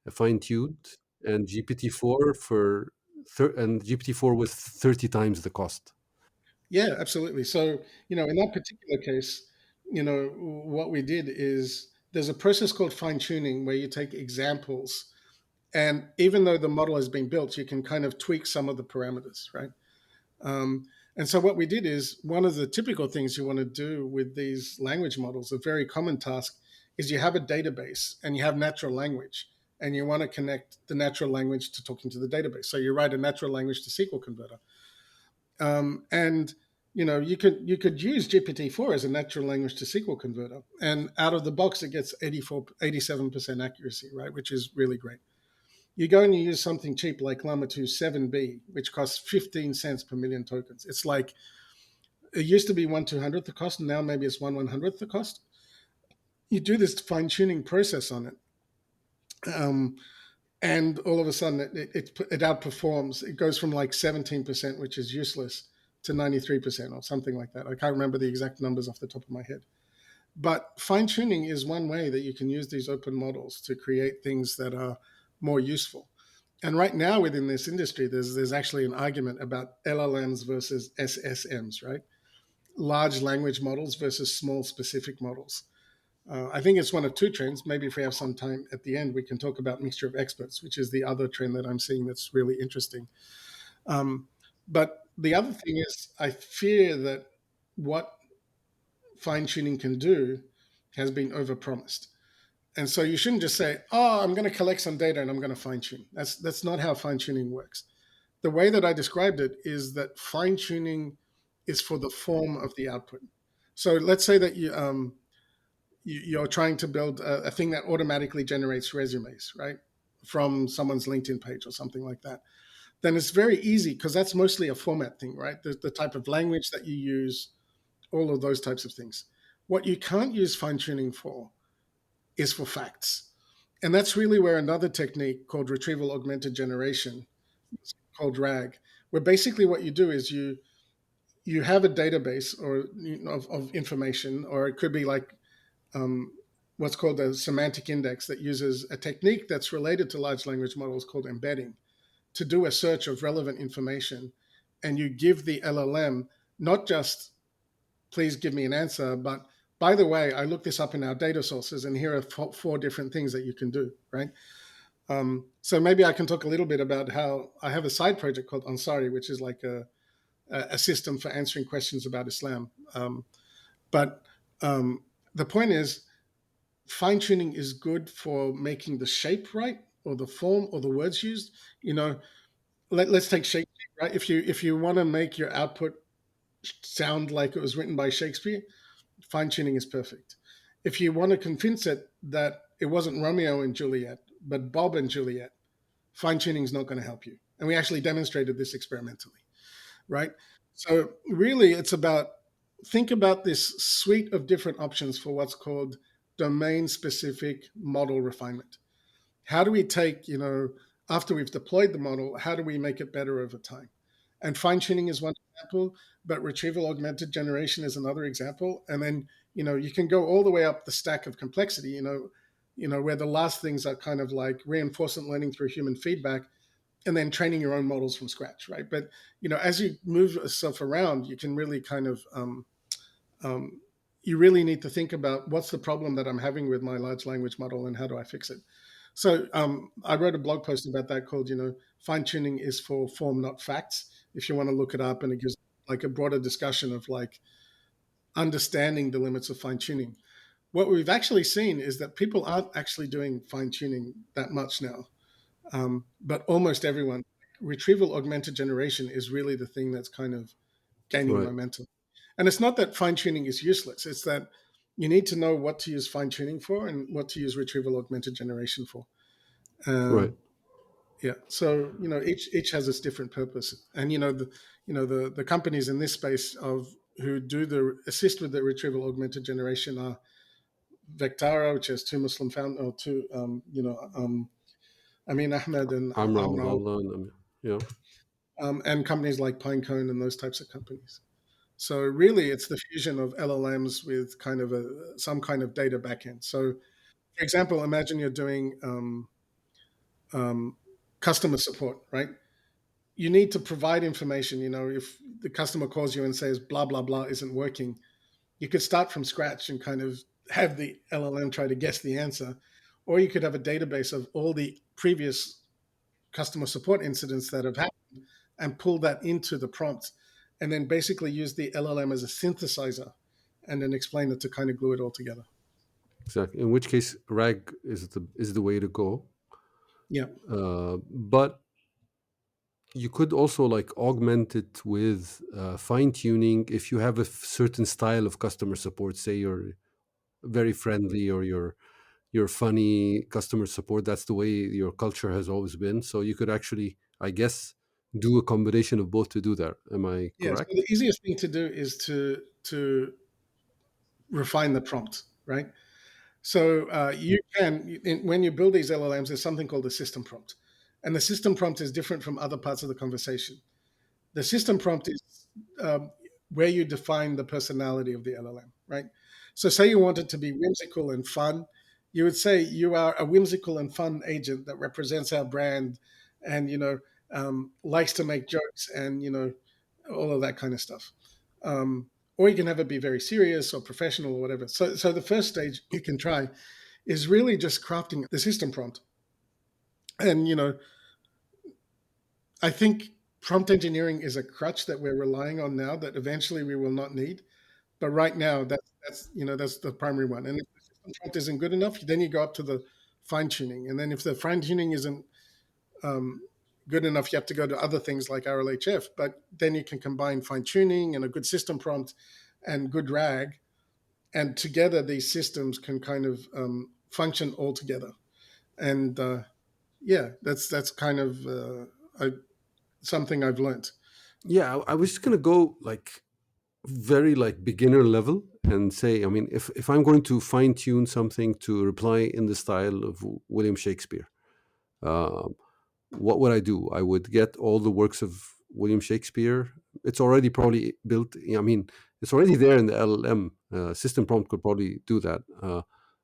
fine tuned, and GPT-4 and GPT-4 was 30 times the cost. Yeah, absolutely. So, in that particular case, what we did is there's a process called fine tuning where you take examples, and even though the model has been built, you can kind of tweak some of the parameters, right? Um, and so, what we did is one of the typical things you want to do with these language models, a very common task, is you have a database and you have natural language, and you want to connect the natural language to talking to the database. So, you write a natural language to SQL converter. And you could use GPT-4 as a natural language to SQL converter, and out of the box it gets 87% accuracy, right, which is really great. You go and you use something cheap like Llama 2 7B, which costs 15 cents per million tokens. It's like it used to be 1/200th the cost, and now maybe it's 1/100th the cost. You do this fine tuning process on it, um, and all of a sudden it outperforms. It goes from like 17%, which is useless, to 93% or something like that. I can't remember the exact numbers off the top of my head. But fine tuning is one way that you can use these open models to create things that are more useful. And right now within this industry, there's actually an argument about LLMs versus SSMs, right? Large language models versus small specific models. I think it's one of two trends. Maybe if we have some time at the end, we can talk about mixture of experts, which is the other trend that I'm seeing that's really interesting. Um, but the other thing is, I fear that what fine tuning can do has been overpromised. And so you shouldn't just say, "Oh, I'm going to collect some data and I'm going to fine tune." That's not how fine tuning works. The way that I described it is that fine tuning is for the form of the output. So let's say that you're trying to build a thing that automatically generates resumes, right, from someone's LinkedIn page or something like that. Then it's very easy because that's mostly a format thing, right? The type of language that you use, all of those types of things. What you can't use fine tuning for is for facts. And that's really where another technique called retrieval augmented generation, called RAG, where basically what you do is you have a database or of information, or it could be like what's called a semantic index that uses a technique that's related to large language models called embedding to do a search of relevant information. And you give the LLM not just, please give me an answer, but by the way, I looked this up in our data sources and here are four different things that you can do, right? So maybe I can talk a little bit about how I have a side project called Ansari, which is like a system for answering questions about Islam. But the point is, fine tuning is good for making the shape right, or the form, or the words used. Let's take Shakespeare, right? If you want to make your output sound like it was written by Shakespeare, fine tuning is perfect. If you want to convince it that it wasn't Romeo and Juliet, but Bob and Juliet, fine tuning is not going to help you. And we actually demonstrated this experimentally, right? So really, it's about think about this suite of different options for what's called domain specific model refinement. How do we take, after we've deployed the model, how do we make it better over time? And fine tuning is one example, but retrieval augmented generation is another example. And then, you can go all the way up the stack of complexity, where the last things are kind of like reinforcement learning through human feedback and then training your own models from scratch, right? But, as you move yourself around, you can really kind of, um, you really need to think about what's the problem that I'm having with my large language model and how do I fix it? So I wrote a blog post about that called, fine tuning is for form, not facts. If you want to look it up, and it gives like a broader discussion of like understanding the limits of fine tuning. What we've actually seen is that people aren't actually doing fine tuning that much now, but almost everyone. Retrieval augmented generation is really the thing that's kind of gaining Right. momentum. And it's not that fine tuning is useless, it's that you need to know what to use fine tuning for and what to use retrieval augmented generation for. Uh, Right. yeah. So each has its different purpose, and the companies in this space of who do the assist with the retrieval augmented generation are Vectara, which has two Muslim found or two Amin Ahmed and Amra Amra, Abdullah yeah. and companies like Pinecone and those types of companies. So really, it's the fusion of LLMs with kind of some kind of data backend. So, for example, imagine you're doing um, customer support, right? You need to provide information. If the customer calls you and says blah blah blah isn't working, you could start from scratch and kind of have the LLM try to guess the answer, or you could have a database of all the previous customer support incidents that have happened and pull that into the prompt, and then basically use the LLM as a synthesizer, and then explain it to kind of glue it all together. Exactly. In which case, RAG is the way to go. Yeah. But you could also like augment it with fine tuning if you have a certain style of customer support. Say you're very friendly or you're funny customer support. That's the way your culture has always been. So you could actually, I guess, do a combination of both to do that. Am I Yeah. So correct? the easiest thing to do is to refine the prompt, right? So you can, when you build these LLMs, there's something called the system prompt, and the system prompt is different from other parts of the conversation. The system prompt is where you define the personality of the LLM, right? So, say you want it to be whimsical and fun, you would say you are a whimsical and fun agent that represents our brand, and likes to make jokes, and all of that kind of stuff. Or you can have it be very serious or professional or whatever. So the first stage you can try is really just crafting the system prompt, and I think prompt engineering is a crutch that we're relying on now that eventually we will not need. But right now, that's the primary one. And if the system prompt isn't good enough, then you go up to the fine tuning. And then if the fine tuning isn't um, good enough, you have to go to other things like RLHF. But then you can combine fine tuning and a good system prompt and good RAG, and together these systems can kind of function all together. And yeah, that's kind of something I've learned. Yeah, I was just gonna go like very like beginner level and say, I mean, if I'm going to fine tune something to reply in the style of William Shakespeare, uh, what would I do? I would get all the works of William Shakespeare. It's already probably built. I mean, it's already there in the LLM. System prompt could probably do that.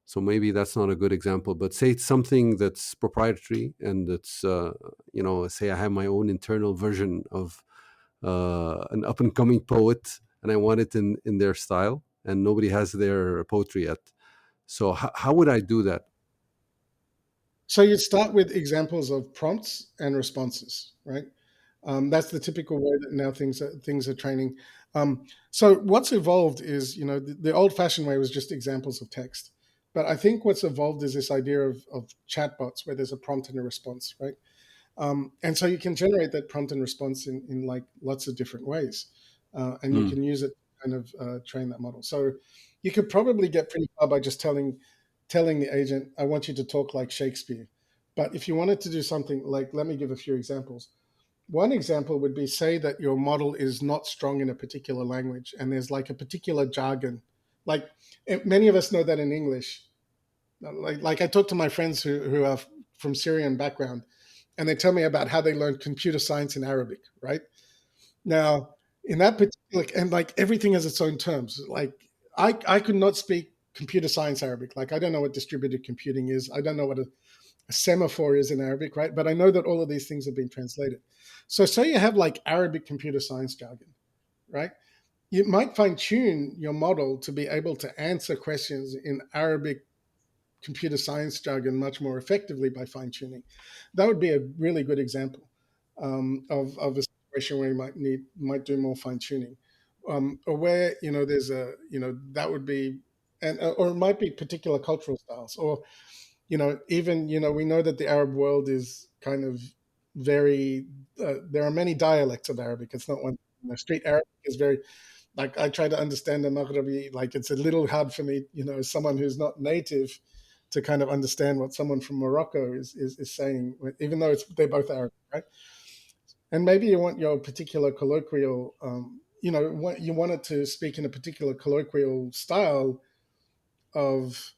So maybe that's not a good example. But say it's something that's proprietary and that's, say I have my own internal version of an up and coming poet, and I want it in their style, and nobody has their poetry yet. So how would I do that? So you'd start with examples of prompts and responses, right? That's the typical way that now things are training. So what's evolved is, the old-fashioned way was just examples of text, but I think what's evolved is this idea of chatbots where there's a prompt and a response, right? And so you can generate that prompt and response in like lots of different ways, and you Mm, can use it to kind of train that model. So you could probably get pretty far by just telling the agent, "I want you to talk like Shakespeare." But if you wanted to do something like, let me give a few examples. One example would be, say that your model is not strong in a particular language, and there's like a particular jargon. Like many of us know that in English. Like I talk to my friends who are from Syrian background, and they tell me about how they learned computer science in Arabic, right? Now, in that particular, and like everything has its own terms. Like I could not speak computer science Arabic. Like I don't know what distributed computing is. I don't know what a semaphore is in Arabic, right? But I know that all of these things have been translated. So you have like Arabic computer science jargon, right? You might fine tune your model to be able to answer questions in Arabic computer science jargon much more effectively by fine tuning. That would be a really good example of a situation where you might do more fine tuning, or where there's a that would be, and or it might be particular cultural styles, or even we know that the Arab world is kind of very. There are many dialects of Arabic. It's not one. Street Arabic is very, like, I try to understand the Maghrebi. Like, it's a little hard for me, as someone who's not native, to kind of understand what someone from Morocco is saying, even though they're both Arab, right? And maybe you want your particular colloquial, you want it to speak in a particular colloquial style of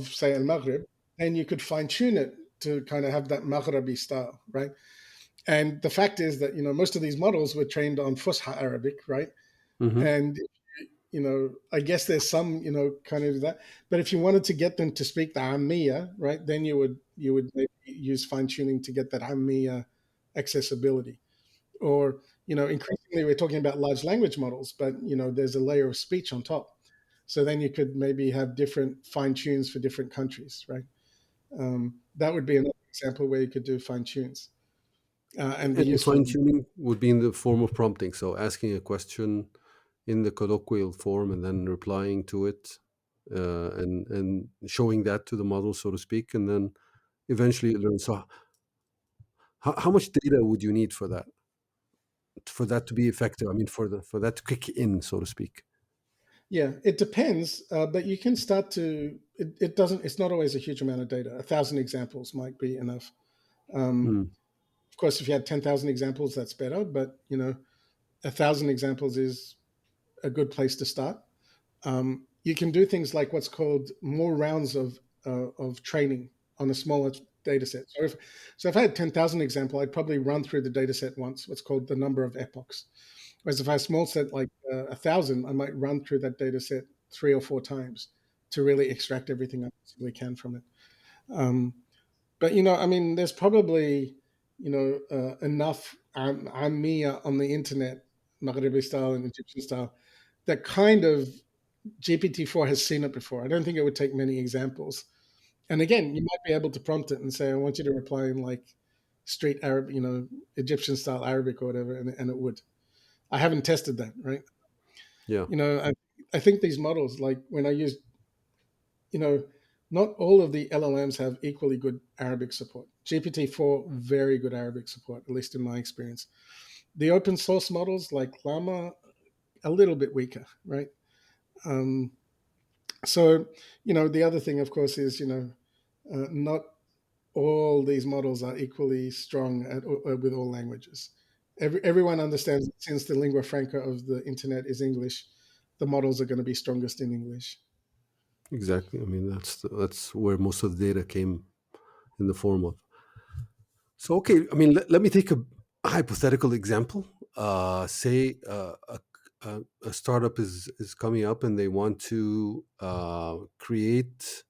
say Al Maghrib, and you could fine tune it to kind of have that Maghrebi style, right? And the fact is that most of these models were trained on Fusha Arabic, right? Hmm. And I guess there's some, kind of that. But if you wanted to get them to speak the Ammiya, right, then you would maybe use fine tuning to get that Ammiya accessibility. Or increasingly we're talking about large language models, but there's a layer of speech on top. So then you could maybe have different fine tunes for different countries, right? That would be another example where you could do fine tunes and be And useful. fine tuning would be in the form of prompting. So asking a question in the colloquial form and then replying to it, and showing that to the model, so to speak, and then eventually it learns. So how much data would you need for that to be effective? I mean, for that to kick in, so to speak. Yeah, it depends, but you can start to. It doesn't. It's not always a huge amount of data. 1,000 examples might be enough. Mm, Of course, if you had 10,000 examples, that's better. But 1,000 examples is a good place to start. You can do things like what's called more rounds of training on a smaller data set. So if I had 10,000 example, I'd probably run through the data set once, what's called the number of epochs. Whereas if I have a small set like 1,000, I might run through that data set 3 or 4 times to really extract everything I possibly can from it. Um, but I mean, there's probably enough Ammiya on the internet, Maghrebi style and Egyptian style, that kind of GPT-4 has seen it before. I don't think it would take many examples. And again, you might be able to prompt it and say, I want you to reply in like straight Arab, Egyptian style Arabic or whatever, and it would. I haven't tested that, right? yeah, I think these models, like when I use, you know, not all of the LLMs have equally good Arabic support. GPT-4, very good Arabic support, at least in my experience. The open source models like Llama, a little bit weaker, right? Um, so, the other thing, of course, is, not all these models are equally strong with all languages. Everyone understands that since the lingua franca of the internet is English, the models are going to be strongest in English. exactly. I mean, that's where most of the data came in the form of. So, okay, I mean, let me take a hypothetical example. Say a startup is coming up and they want to create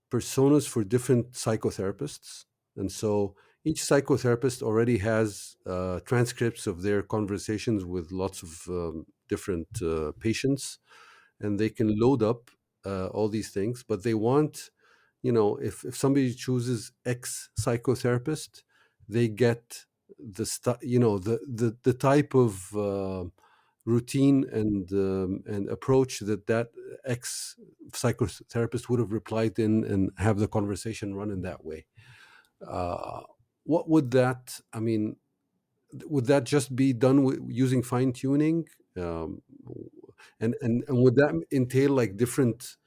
personas for different psychotherapists. And so each psychotherapist already has transcripts of their conversations with lots of different patients, and they can load up all these things. But they want, if somebody chooses X psychotherapist, they get the type of routine and approach that ex psychotherapist would have replied in, and have the conversation run in that way. Uh, what would that? I mean, would that just be done using fine tuning? Um, and would that entail like different,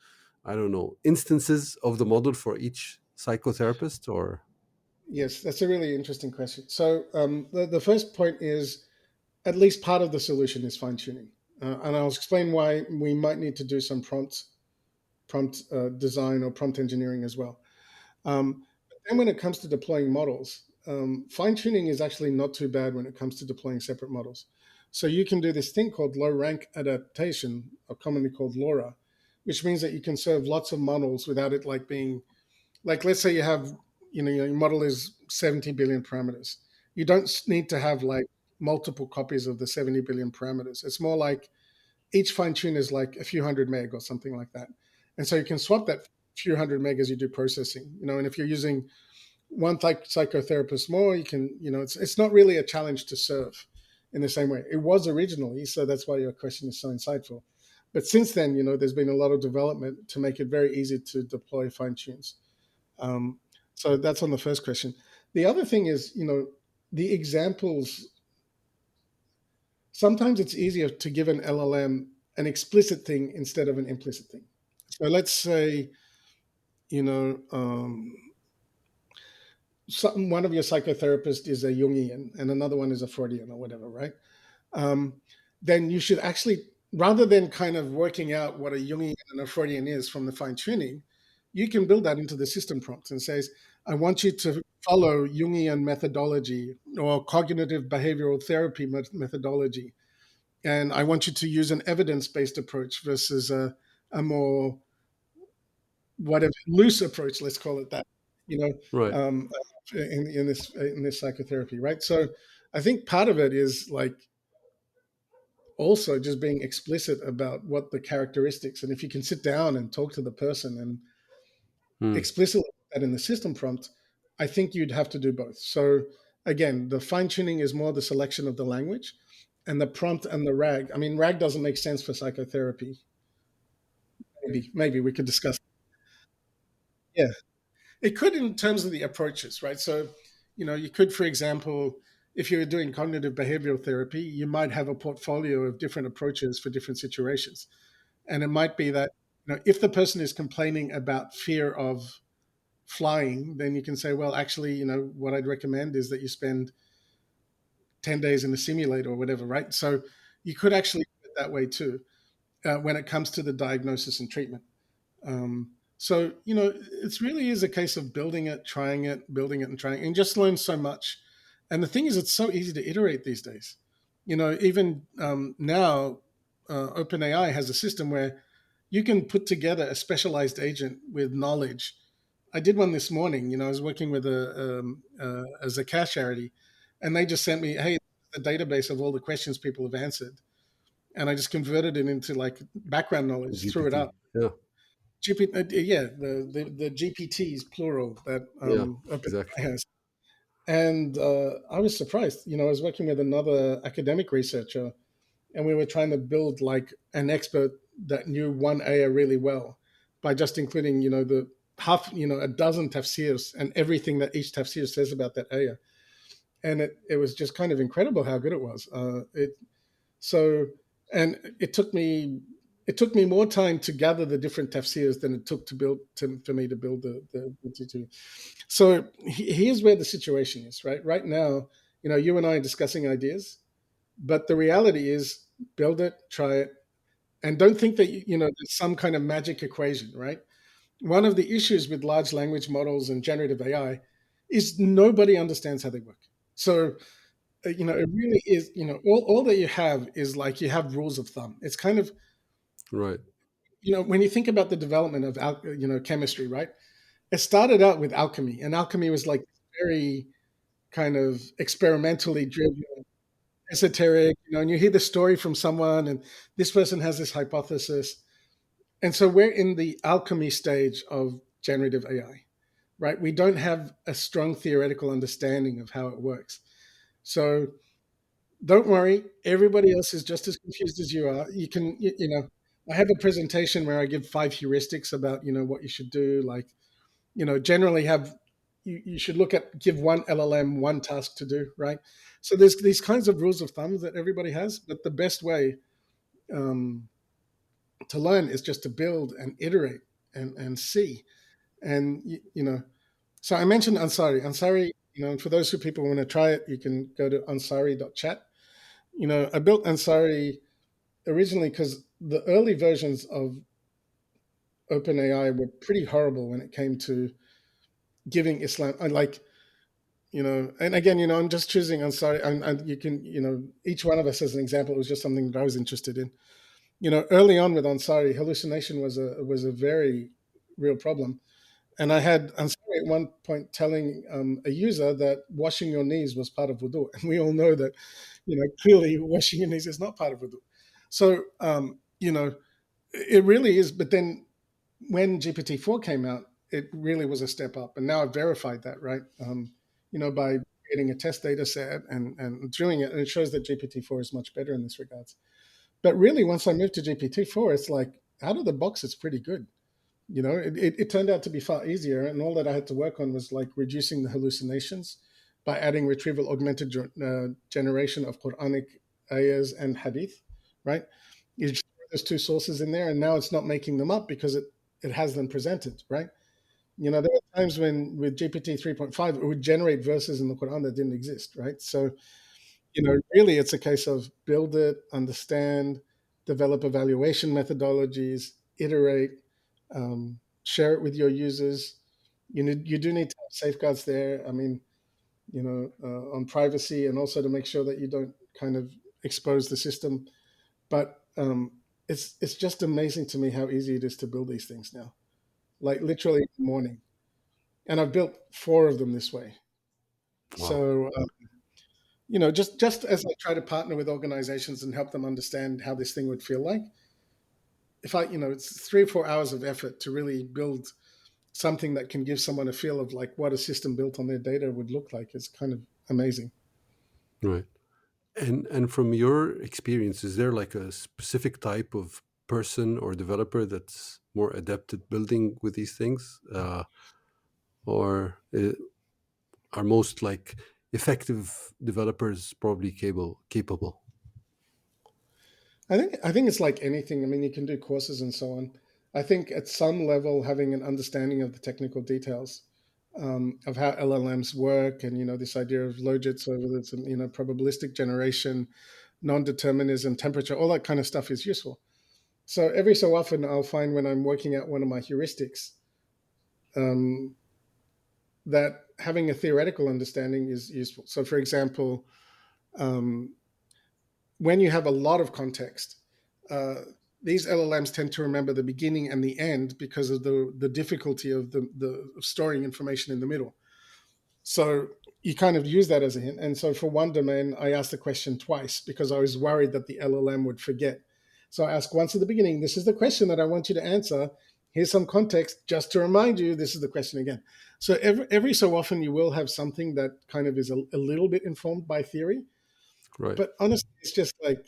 I don't know, instances of the model for each psychotherapist, or? Yes, that's a really interesting question. So the first point is at least part of the solution is fine tuning. And I'll explain why we might need to do some prompts. prompt design or prompt engineering as well. But then when it comes to deploying models, fine tuning is actually not too bad when it comes to deploying separate models. So you can do this thing called low rank adaptation, or commonly called LoRa, which means that you can serve lots of models without it like being like, let's say you have, your model is 70 billion parameters. You don't need to have like multiple copies of the 70 billion parameters. It's more like each fine tune is like a few hundred meg or something like that. And so you can swap that few hundred meg as you do processing, and if you're using one psychotherapist more, you can, it's not really a challenge to serve in the same way. It was originally, so that's why your question is so insightful. But since then, there's been a lot of development to make it very easy to deploy fine tunes. Um, so that's on the first question. The other thing is, the examples, sometimes it's easier to give an LLM an explicit thing instead of an implicit thing. So let's say, you know, um, one of your psychotherapists is a Jungian and another one is a Freudian or whatever, right? Um, then you should actually, rather than kind of working out what a Jungian and a Freudian is from the fine tuning, you can build that into the system prompts and says, I want you to follow Jungian methodology or cognitive behavioral therapy methodology. And I want you to use an evidence-based approach versus a more whatever loose approach, let's call it that, you know, Right. in this psychotherapy, right? So I think part of it is like also just being explicit about what the characteristics, and if you can sit down and talk to the person and Hmm. explicitly put that in the system prompt, I think you'd have to do both. So again, the fine tuning is more the selection of the language, and the prompt and the RAG. I mean, RAG doesn't make sense for psychotherapy. Maybe we could discuss. Yeah, it could in terms of the approaches, right? So, you could, for example, if you're doing cognitive behavioral therapy, you might have a portfolio of different approaches for different situations. And it might be that, if the person is complaining about fear of flying, then you can say, well, actually, what I'd recommend is that you spend 10 days in a simulator or whatever, right? So you could actually do it that way too when it comes to the diagnosis and treatment. So, it really is a case of building it, trying it, building it and trying, and just learn so much. And the thing is, it's so easy to iterate these days. Even now, OpenAI has a system where you can put together a specialized agent with knowledge. I did one this morning. I was working with a Zakat charity, and they just sent me, hey, the database of all the questions people have answered, and I just converted it into like background knowledge, threw it GPT. up. Yeah. Yeah, the GPTs plural that Yeah. OpenAI Exactly. has, and I was surprised. I was working with another academic researcher, and we were trying to build like an expert that knew one ayah really well by just including the half a dozen tafsirs and everything that each tafsir says about that ayah, and it was just kind of incredible how good it was. So, and it took me more time to gather the different tafsirs than it took for me to build the tutu. So here's where the situation is, right? Right now, you and I are discussing ideas, but the reality is build it, try it, and don't think that there's some kind of magic equation, right? One of the issues with large language models and generative AI is nobody understands how they work. So it really is, all that you have is like you have rules of thumb. It's kind of, Right. when you think about the development of, chemistry, right? It started out with alchemy, and alchemy was like very kind of experimentally driven, esoteric, and you hear the story from someone, and this person has this hypothesis. And so we're in the alchemy stage of generative AI, right? We don't have a strong theoretical understanding of how it works. So don't worry, everybody else is just as confused as you are. You can, I have a presentation where I give 5 heuristics about, what you should do. Like, generally you should give one LLM one task to do, right? So there's these kinds of rules of thumb that everybody has, but the best way um, to learn is just to build and iterate and see. And, so I mentioned Ansari. Ansari, for those who people want to try it, you can go to ansari.chat. I built Ansari originally because the early versions of OpenAI were pretty horrible when it came to giving Islam. I like, and again, I'm just choosing. I'm sorry, and you can, each one of us as an example was just something that I was interested in. Early on with Ansari, hallucination was a very real problem. And I had Ansari at one point telling a user that washing your knees was part of wudu. And we all know that, clearly washing your knees is not part of wudu. So, it really is. But then when GPT-4 came out, it really was a step up. And now I've verified that, right? By creating a test data set and doing it. And it shows that GPT-4 is much better in this regards. But really, once I moved to GPT-4, it's like out of the box, it's pretty good. It turned out to be far easier. And all that I had to work on was like reducing the hallucinations by adding retrieval augmented generation of Quranic ayahs and hadith, right? You just throw those two sources in there, and now it's not making them up because it has them presented, right? There were times when with GPT 3.5, it would generate verses in the Quran that didn't exist, right? So really it's a case of build it, understand, develop evaluation methodologies, iterate, share it with your users. You do need to have safeguards there. I mean, on privacy and also to make sure that you don't kind of expose the system. But it's just amazing to me how easy it is to build these things now, like literally in the morning. And I've built four of them this way. Wow. So just as I try to partner with organizations and help them understand how this thing would feel like, if it's 3 or 4 hours of effort to really build something that can give someone a feel of like what a system built on their data would look like. It's kind of amazing. Right. And from your experience, is there like a specific type of person or developer that's more adept at building with these things, or are most like effective developers probably capable? I think it's like anything. I mean, you can do courses and so on. I think at some level, having an understanding of the technical details of how LLMs work, and this idea of logits over this, and probabilistic generation, non-determinism, temperature, all that kind of stuff is useful. So every so often, I'll find when I'm working out one of my heuristics um, that having a theoretical understanding is useful. So, for example, um, when you have a lot of context, uh, these LLMs tend to remember the beginning and the end because of the difficulty of the of storing information in the middle. So you kind of use that as a hint. And so for one domain, I asked the question twice because I was worried that the LLM would forget. So I asked once at the beginning, this is the question that I want you to answer. Here's some context just to remind you, this is the question again. So every so often you will have something that kind of is a little bit informed by theory. Right. But honestly, it's just like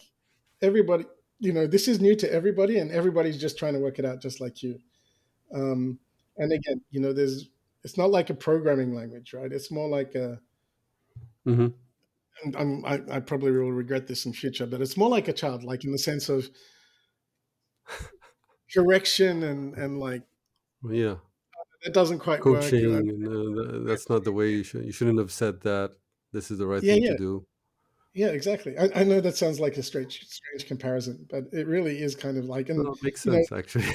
everybody, this is new to everybody and everybody's just trying to work it out just like you. Um, and again, it's not like a programming language, right? It's more like Hmm. I probably will regret this in future, but it's more like a child, like in the sense of correction and like Yeah. it doesn't quite work. Coaching, and that's not the way you shouldn't have said that. This is the right Yeah, thing to yeah, do. yeah, exactly. I know that sounds like a strange comparison, but it really is kind of like, and No, it makes you know, sense actually.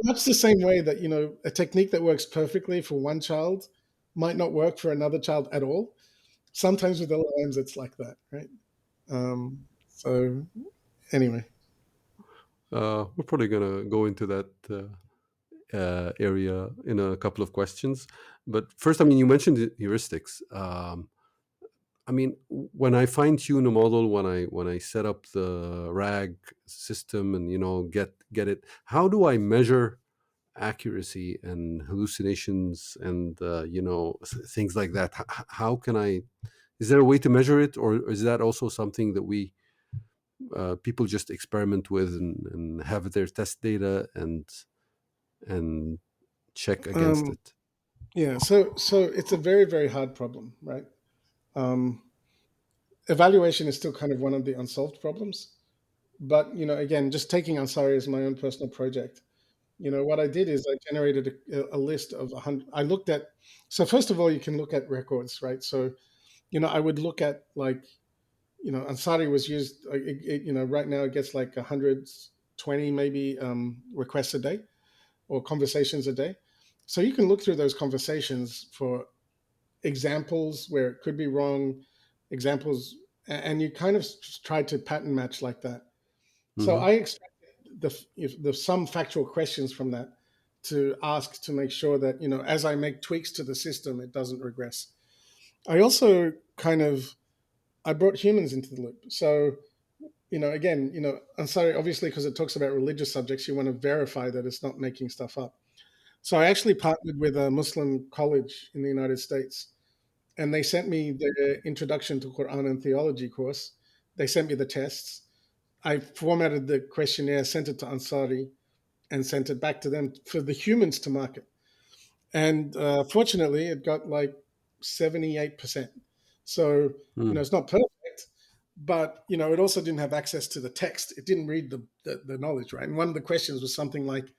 that's the same way that a technique that works perfectly for one child might not work for another child at all. Sometimes with LLMs, it's like that, right? So anyway, We're probably gonna go into that area in a couple of questions, but first, I mean, you mentioned heuristics. I mean, when I fine tune a model, when I set up the RAG system and get it, how do I measure accuracy and hallucinations and things like that? How can I? Is there a way to measure it, or is that also something that we people just experiment with and have their test data and check against um, it? yeah. So it's a very very hard problem, right? Um, Evaluation is still kind of one of the unsolved problems. But again, just taking Ansari as my own personal project, what I did is I generated a list of 100. I looked at, so first of all, you can look at records, right? So I would look at like Ansari was used. Right now it gets like 120 maybe requests a day. or conversations a day. So you can look through those conversations for examples where it could be wrong, examples, and you kind of try to pattern match like that. So Mm-hmm. I expect if there's some factual questions from that to ask to make sure that, as I make tweaks to the system, it doesn't regress. I also kind of I brought humans into the loop. So, again, I'm sorry, obviously, because it talks about religious subjects, you want to verify that it's not making stuff up. So I actually partnered with a Muslim college in the United States, and they sent me the Introduction to Quran and Theology course. They sent me the tests. I formatted the questionnaire, sent it to Ansari, and sent it back to them for the humans to market. And fortunately, it got like 78%. So, Mm. it's not perfect, but, it also didn't have access to the text. It didn't read the knowledge, right? And one of the questions was something like,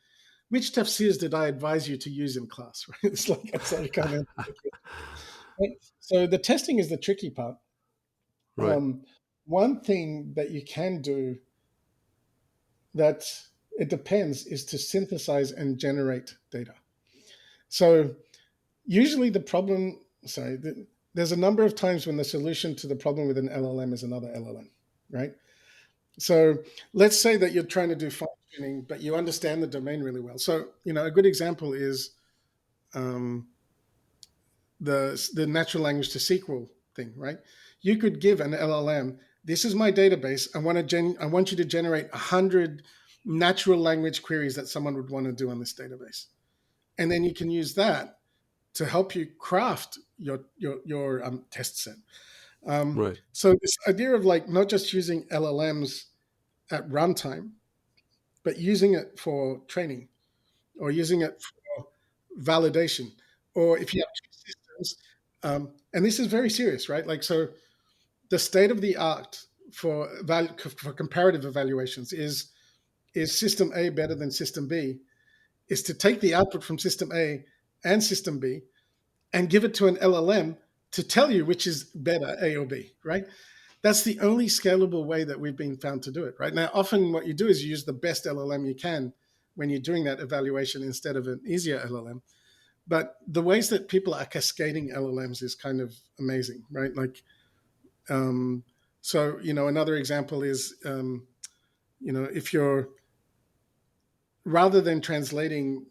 which tafsirs did I advise you to use in class? Right? It's like, I'm sorry, I can't answer the question. Right? So the testing is the tricky part. Right. Um, One thing that you can do that it depends is to synthesize and generate data. So usually the problem, there's a number of times when the solution to the problem with an LLM is another LLM, right? So let's say that you're trying to do fine tuning, but you understand the domain really well. So, a good example is um, the natural language to SQL thing, right? You could give an LLM, this is my database. I want you to generate 100 natural language queries that someone would want to do on this database. And then you can use that to help you craft your test set. Right. So this idea of like not just using LLMs at runtime, but using it for training or using it for validation, or if you have two systems, and this is very serious, right? Like, so the state of the art for comparative evaluations is system A better than system B? Is to take the output from system A and system B and give it to an LLM to tell you which is better, A or B, right? That's the only scalable way that we've been found to do it, right? Now, often what you do is you use the best LLM you can when you're doing that evaluation instead of an easier LLM. But the ways that people are cascading LLMs is kind of amazing, right? Like, um, so, another example is, if you're rather than translating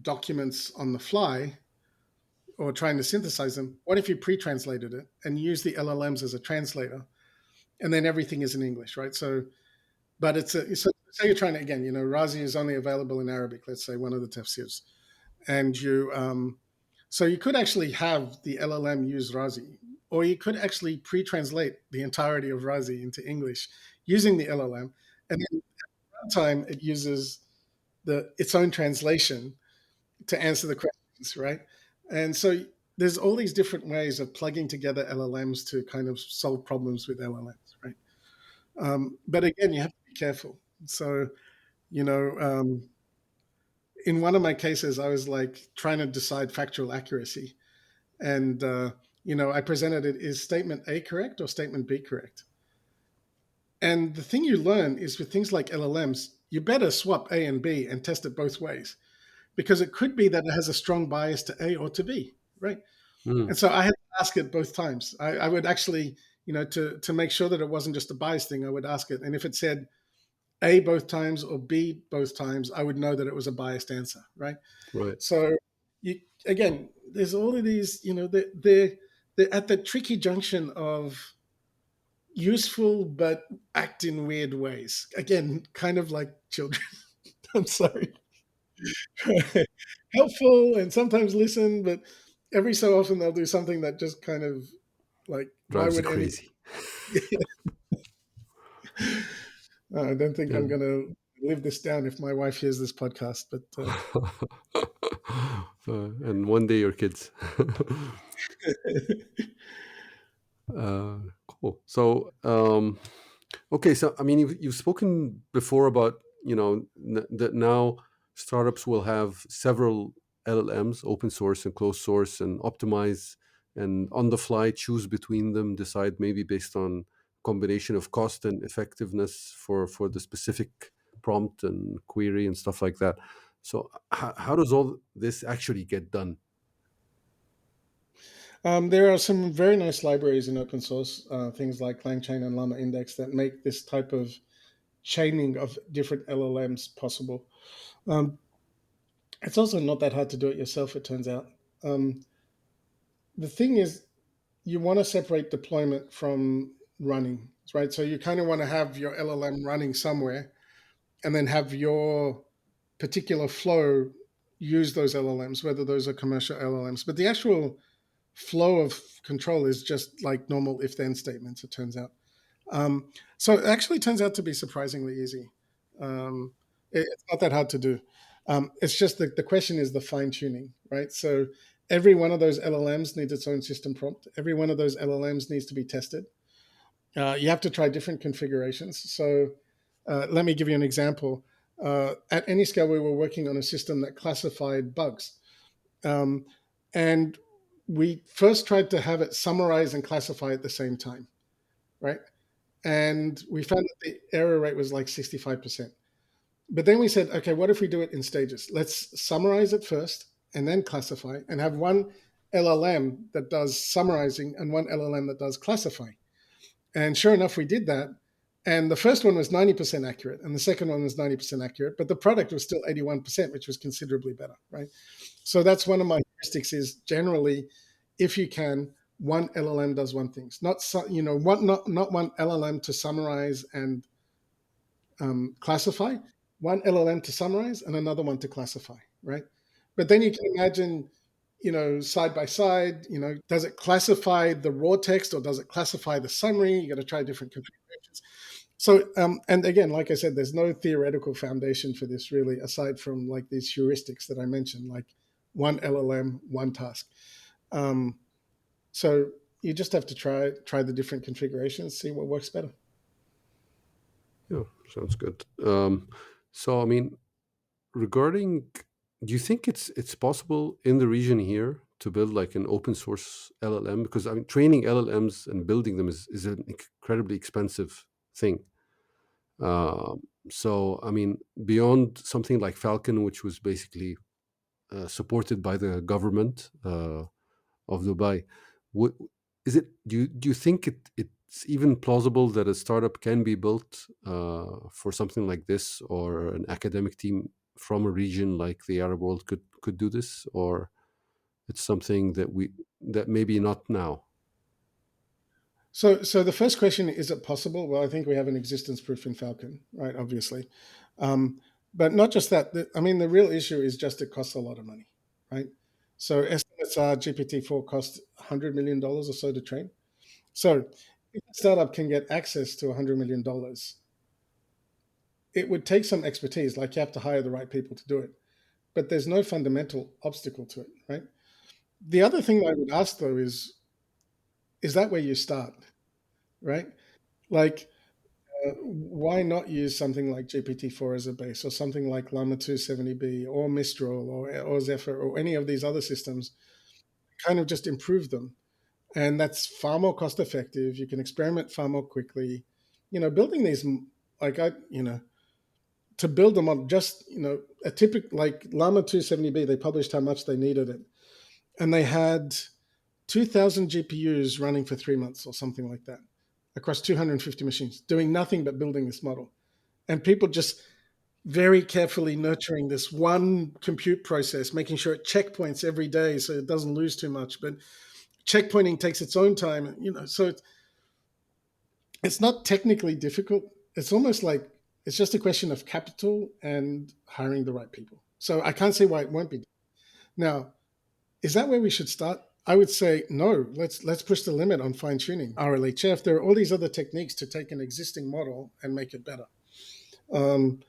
documents on the fly, or trying to synthesize them, what if you pre-translated it and use the LLMs as a translator, and then everything is in English, right? So, but so say you're trying to, again, Razi is only available in Arabic. Let's say one of the tafsirs, and so you could actually have the LLM use Razi, or you could actually pre-translate the entirety of Razi into English using the LLM, and then at runtime it uses its own translation to answer the questions, right? And so there's all these different ways of plugging together LLMs to kind of solve problems with LLMs, right? But again, you have to be careful. So, you know, um, in one of my cases, I was like trying to decide factual accuracy. And, I presented it, is statement A correct or statement B correct? And the thing you learn is with things like LLMs, you better swap A and B and test it both ways, because it could be that it has a strong bias to A or to B, right? Mm. And so I had to ask it both times. I would actually, to make sure that it wasn't just a bias thing, I would ask it. And if it said A both times or B both times, I would know that it was a biased answer, right? Right. So again, there's all of these, they're at the tricky junction of useful but act in weird ways. Again, kind of like children. I'm sorry. Helpful and sometimes listen, but every so often they'll do something that just kind of like, why Drives you would any? crazy. I don't think I'm Yeah. going to live this down if my wife hears this podcast, but And one day your kids. uh, cool. So, okay. So, I mean, you've spoken before about, that now startups will have several LLMs, open source and closed source, and optimize and on the fly choose between them, decide maybe based on combination of cost and effectiveness for the specific prompt and query and stuff like that. So how does all this actually get done? There are some very nice libraries in open source, things like LangChain and Llama Index, that make this type of chaining of different LLMs possible. Um, it's also not that hard to do it yourself, it turns out. Um, the thing is, you want to separate deployment from running, right? So you kind of want to have your LLM running somewhere and then have your particular flow use those LLMs, whether those are commercial LLMs. But the actual flow of control is just like normal if then statements, it turns out. So it actually turns out to be surprisingly easy. It's not that hard to do. It's just the question is the fine tuning, right? So every one of those LLMs needs its own system prompt. Every one of those LLMs needs to be tested. You have to try different configurations. So let me give you an example. At Anyscale, we were working on a system that classified bugs. Um, and we first tried to have it summarize and classify at the same time, right? And we found that the error rate was like 65%. But then we said, okay, what if we do it in stages? Let's summarize it first and then classify and have one LLM that does summarizing and one LLM that does classifying. And sure enough, we did that. And the first one was 90% accurate, and the second one was 90% accurate, but the product was still 81%, which was considerably better, right? So that's one of my heuristics is generally, if you can, one LLM does one thing. Not not one LLM to summarize and classify, one LLM to summarize and another one to classify, right? But then you can imagine, side by side, does it classify the raw text or does it classify the summary? You got to try different configurations. So, and again, like I said, there's no theoretical foundation for this really, aside from like these heuristics that I mentioned, like one LLM, one task. Um, so you just have to try the different configurations, see what works better. Yeah, sounds good. So I mean, regarding, do you think it's possible in the region here to build like an open source LLM? Because I mean, training LLMs and building them is an incredibly expensive thing. Um, so I mean, beyond something like Falcon, which was basically supported by the government of Dubai, what is it? Do you think it's even plausible that a startup can be built for something like this, or an academic team from a region like the Arab world could do this, or it's something that maybe not now? So the first question, is it possible? Well, I think we have an existence proof in Falcon, right? Obviously. Um, but not just that. I mean, the real issue is just it costs a lot of money, right? So estimates are GPT-4 cost $100 million or so to train. So if a startup can get access to $100 million, it would take some expertise, like you have to hire the right people to do it. But there's no fundamental obstacle to it, right? The other thing I would ask though is that where you start, right? Like, why not use something like GPT-4 as a base, or something like Llama 270B, or Mistral, or Zephyr, or any of these other systems? Kind of just improve them, and that's far more cost effective. You can experiment far more quickly. Building these, like to build them on just a typical like Llama 270B, they published how much they needed it, and they had 2,000 GPUs running for 3 months or something like that across 250 machines, doing nothing but building this model. And people just very carefully nurturing this one compute process, making sure it checkpoints every day so it doesn't lose too much. But checkpointing takes its own time, so it's not technically difficult. It's almost like it's just a question of capital and hiring the right people. So I can't say why it won't be. Now, is that where we should start? I would say no. Let's push the limit on fine tuning RLHF. There are all these other techniques to take an existing model and make it better. Um,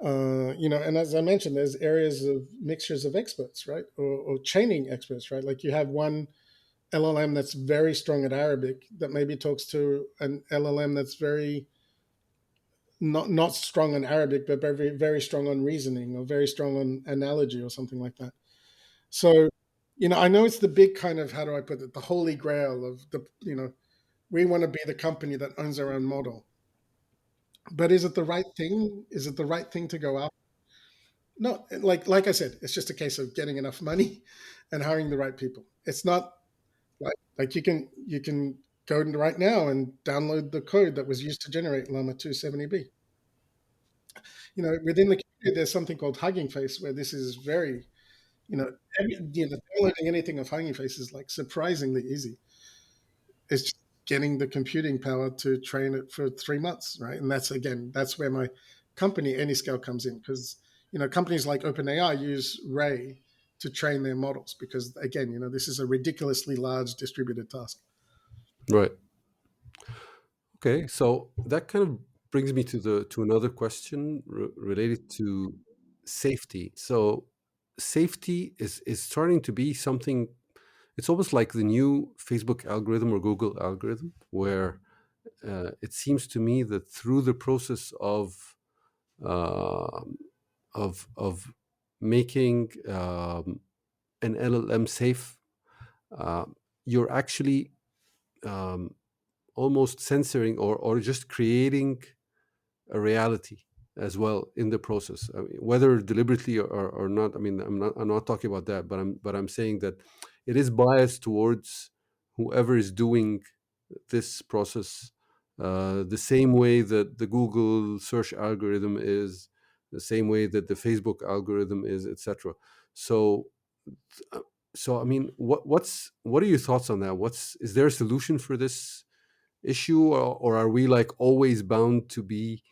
and as I mentioned, there's areas of mixtures of experts, right, or chaining experts, right? Like you have one LLM that's very strong at Arabic that maybe talks to an LLM that's very not strong on Arabic, but very strong on reasoning or very strong on analogy or something like that. So, I know it's the big kind of, how do I put it, the holy grail of we want to be the company that owns our own model. But is it the right thing? Is it the right thing to go after? No, like I said, it's just a case of getting enough money and hiring the right people. It's not like you can go in right now and download the code that was used to generate Llama 270B. Within the community, there's something called Hugging Face, where this is very, downloading anything of Hugging Face is like surprisingly easy. It's just getting the computing power to train it for 3 months, right? And that's where my company Anyscale comes in, because companies like OpenAI use Ray to train their models, because again, this is a ridiculously large distributed task. Right. Okay, so that kind of brings me to another question related to safety. So safety is starting to be something. It's almost like the new Facebook algorithm or Google algorithm, where it seems to me that through the process uh, of making an LLM safe, uh, you're actually um, almost censoring or just creating a reality as well in the process. I mean, whether deliberately or not. I mean, I'm not talking about that, but I'm saying that it is biased towards whoever is doing this process, the same way that the Google search algorithm is, the same way that the Facebook algorithm is, etc. So, uh, so I mean, what are your thoughts on that? Is there a solution for this issue, or are we like always bound to be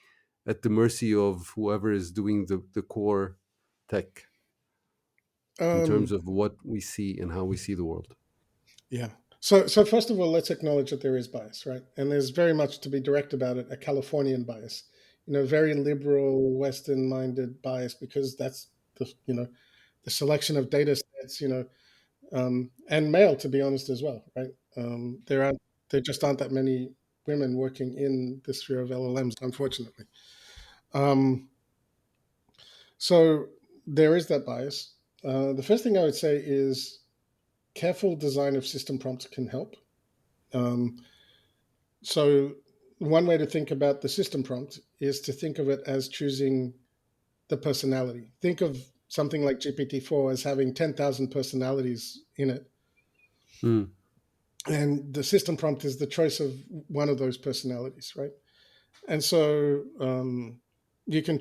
at the mercy of whoever is doing the core tech in terms Um, of what we see and how we see the world? yeah. So first of all, let's acknowledge that there is bias, right? And there's very much, to be direct about it, a Californian bias, very liberal, Western-minded bias, because that's the selection of data sets, and male, to be honest, as well, right? There just aren't that many women working in the sphere of LLMs, unfortunately. Um, so there is that bias. The first thing I would say is careful design of system prompts can help. Um, so one way to think about the system prompt is to think of it as choosing the personality. Think of something like GPT-4 as having 10,000 personalities in it. Hmm. And the system prompt is the choice of one of those personalities, right? And so you can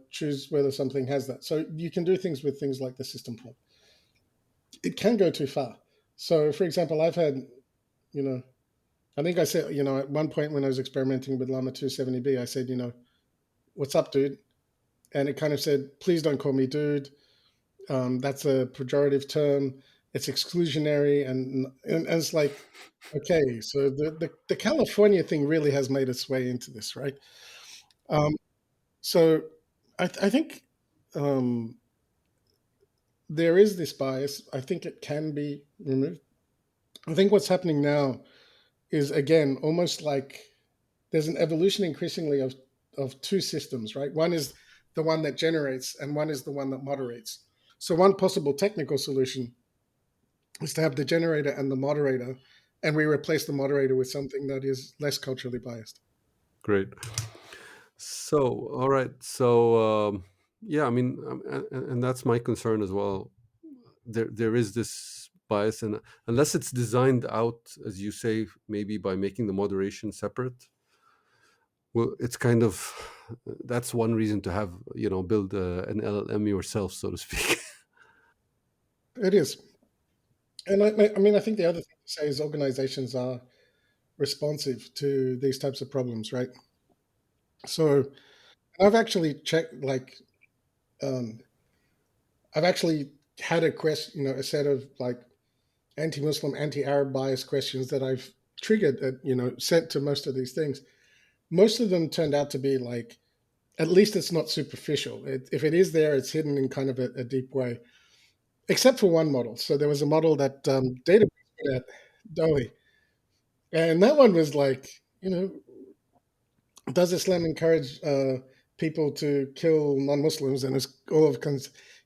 choose whether something has that. So you can do things with things like the system prompt. It can go too far. So, for example, I've had, you know, I think I said, at one point when I was experimenting with Llama 270B, I said, what's up, dude? And it kind of said, please don't call me dude. That's a pejorative term. It's exclusionary. And it's like, okay, so the California thing really has made its way into this, right? Um, so I think um, there is this bias. I think it can be removed. I think what's happening now is, again, almost like there's an evolution increasingly of two systems, right? One is the one that generates, and one is the one that moderates. So one possible technical solution is to have the generator and the moderator, and we replace the moderator with something that is less culturally biased. Great. So, all right. So, yeah, I mean, and that's my concern as well. There is this bias, and unless it's designed out, as you say, maybe by making the moderation separate, well, it's kind of that's one reason to have build an LLM yourself, so to speak. It is. And I mean, I think the other thing to say is organizations are responsive to these types of problems, right? So I've actually checked, like, um, I've actually had a question, a set of like anti-Muslim, anti-Arab bias questions that I've triggered, sent to most of these things. Most of them turned out to be like, at least it's not superficial. If it is there, it's hidden in kind of a deep way, except for one model. So there was a model that database put out, Dolly, and that one was like, does Islam encourage people to kill non-Muslims? And it's all of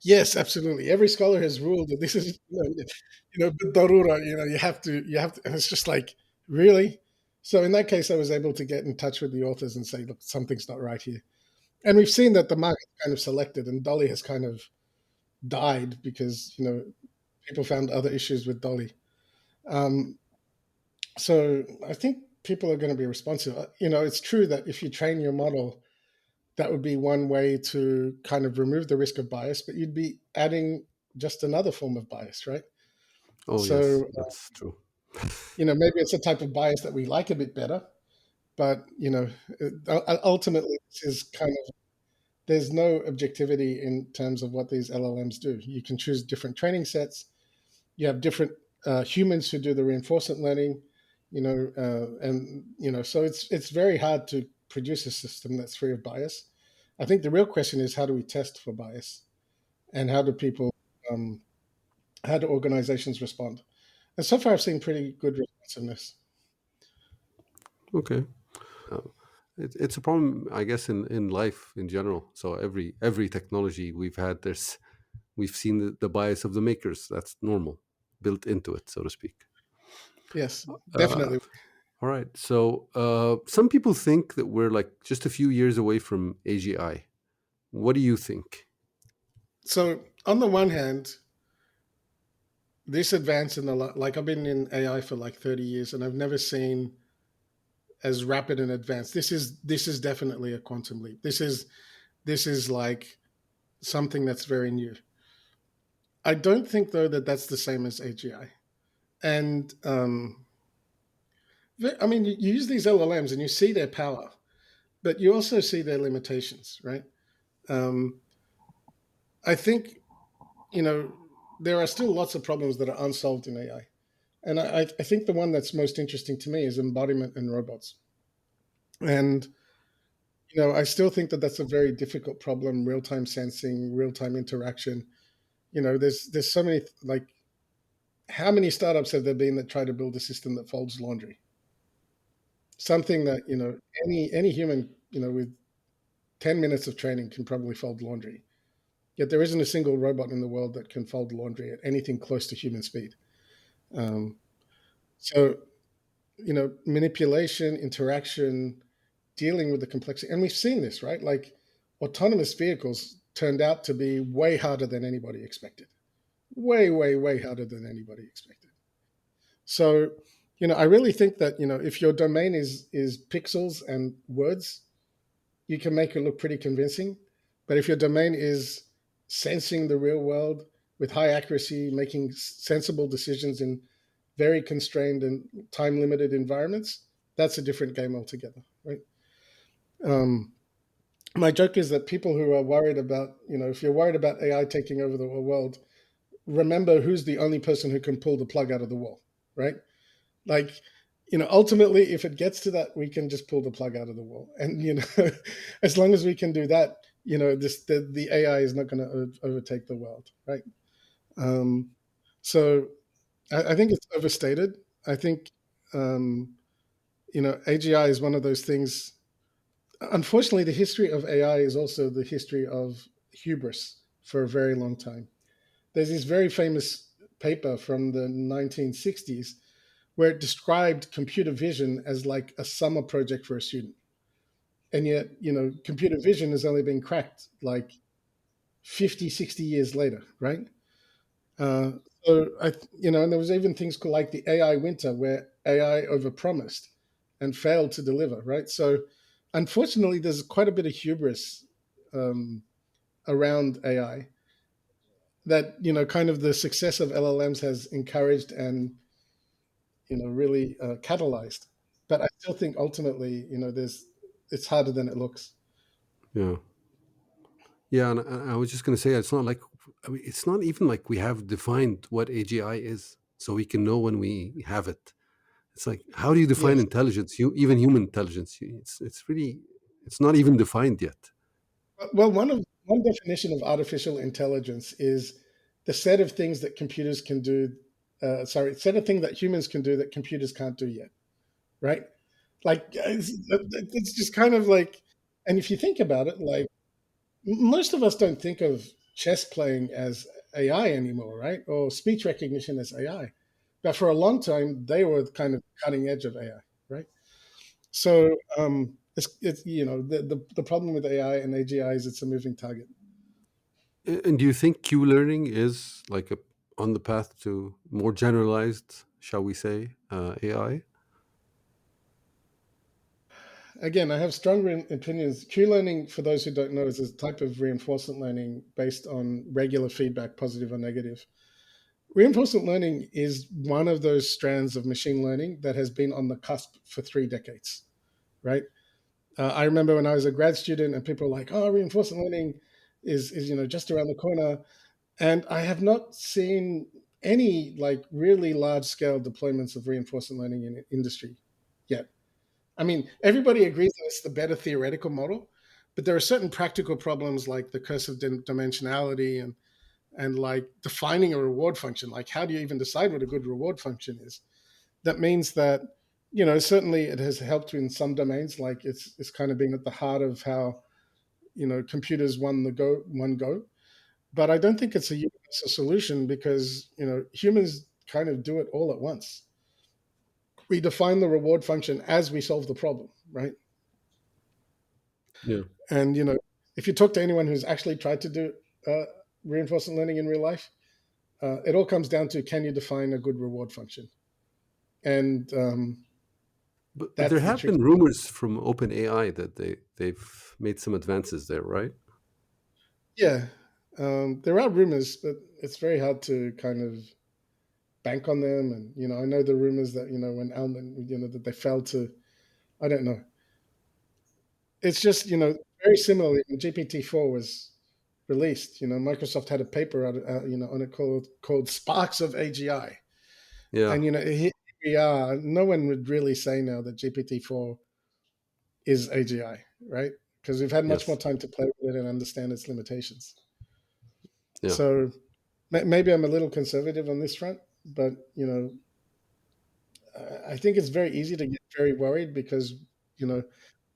yes, absolutely. Every scholar has ruled that this is, darura. You have to, and it's just like, really. So in that case, I was able to get in touch with the authors and say, look, something's not right here. And we've seen that the market kind of selected, and Dolly has kind of died because people found other issues with Dolly. Um, so I think people are going to be responsive. It's true that if you train your model, that would be one way to kind of remove the risk of bias, but you'd be adding just another form of bias, right? Oh yes, So that's true. maybe it's a type of bias that we like a bit better, but ultimately, this is kind of there's no objectivity in terms of what these LLMs do. You can choose different training sets. You have different humans who do the reinforcement learning, and so it's very hard to produce a system that's free of bias. I think the real question is how do we test for bias, and um, how do organizations respond? And so far, I've seen pretty good responsiveness. Okay. It's a problem, I guess, in life in general. So every technology we've had, we've seen the bias of the makers. That's normal, built into it, so to speak. Yes, Uh, definitely. all right. So some people think that we're like just a few years away from AGI. What do you think? So on the one hand, this advance in like I've been in AI for like 30 years, and I've never seen as rapid an advance. This is definitely a quantum leap. This is like something that's very new. I don't think though that that's the same as AGI. And I mean, you use these LLMs and you see their power, but you also see their limitations, right? Um, I think you know there are still lots of problems that are unsolved in AI, and I think the one that's most interesting to me is embodiment and robots. And I still think that that's a very difficult problem: real time sensing, real time interaction. There's so many like how many startups have there been that try to build a system that folds laundry? Something that any human with 10 minutes of training can probably fold laundry. Yet there isn't a single robot in the world that can fold laundry at anything close to human speed. Um, so manipulation, interaction, dealing with the complexity, and we've seen this, right? Like autonomous vehicles turned out to be way harder than anybody expected. Way, way, way harder than anybody expected. So, I really think that if your domain is pixels and words, you can make it look pretty convincing. But if your domain is sensing the real world with high accuracy, making sensible decisions in very constrained and time limited environments, that's a different game altogether, right? Um, my joke is that people who are worried about, if you're worried about AI taking over the world, remember who's the only person who can pull the plug out of the wall, right? Like, ultimately, if it gets to that, we can just pull the plug out of the wall. And, as long as we can do that, the AI is not going to overtake the world, right? Um, so I think it's overstated. I think, um, AGI is one of those things. Unfortunately, the history of AI is also the history of hubris for a very long time. There's this very famous paper from the 1960s where it described computer vision as like a summer project for a student. And yet, computer vision has only been cracked like 50, 60 years later, right? Uh, and there was even things called like the AI winter where AI overpromised and failed to deliver, right? So, unfortunately, there's quite a bit of hubris um, around AI that, kind of the success of LLMs has encouraged and really catalyzed. But I still think ultimately, there's it's harder than it looks. Yeah. Yeah, and I was just going to say, it's not like, I mean, it's not even like we have defined what AGI is, so we can know when we have it. It's like, how do you define Yes. intelligence? Even human intelligence. It's really, it's not even defined yet. Well, one definition of artificial intelligence is the set of things that computers can do. Set of things that humans can do that computers can't do yet. Right? Like it's just kind of like, and if you think about it, like most of us don't think of chess playing as AI anymore, right? Or speech recognition as AI. But for a long time, they were kind of cutting edge of AI, right? So, It's the problem with AI and AGI is it's a moving target. And do you think Q learning is like on the path to more generalized, shall we say, AI? Again, I have strong opinions. Q learning, for those who don't know, is a type of reinforcement learning based on regular feedback, positive or negative. Reinforcement learning is one of those strands of machine learning that has been on the cusp for 3 decades, right? I remember when I was a grad student and people were like, "Oh, reinforcement learning is just around the corner," and I have not seen any like really large scale deployments of reinforcement learning in industry yet. I mean, everybody agrees that it's the better theoretical model, but there are certain practical problems like the curse of dimensionality and like defining a reward function. Like, how do you even decide what a good reward function is? That means that certainly it has helped in some domains. Like it's kind of been at the heart of how computers won go. But I don't think it's a universal solution because humans kind of do it all at once. We define the reward function as we solve the problem, right? Yeah. And if you talk to anyone who's actually tried to do uh, reinforcement learning in real life, it all comes down to can you define a good reward function? And But there that's the have been tricky. rumors from OpenAI that they've made some advances there, right? Yeah, there are rumors, but it's very hard to kind of bank on them. And I know the rumors that when Alman, that they failed to. I don't know. It's just very similarly when GPT-4 was released. Microsoft had a paper out, on it called Sparks of AGI, Yeah. and here we are. No one would really say now that GPT-4 is AGI, right? Because we've had much more Yes. time to play with it and understand its limitations. Yeah. So maybe I'm a little conservative on this front, but I think it's very easy to get very worried because you know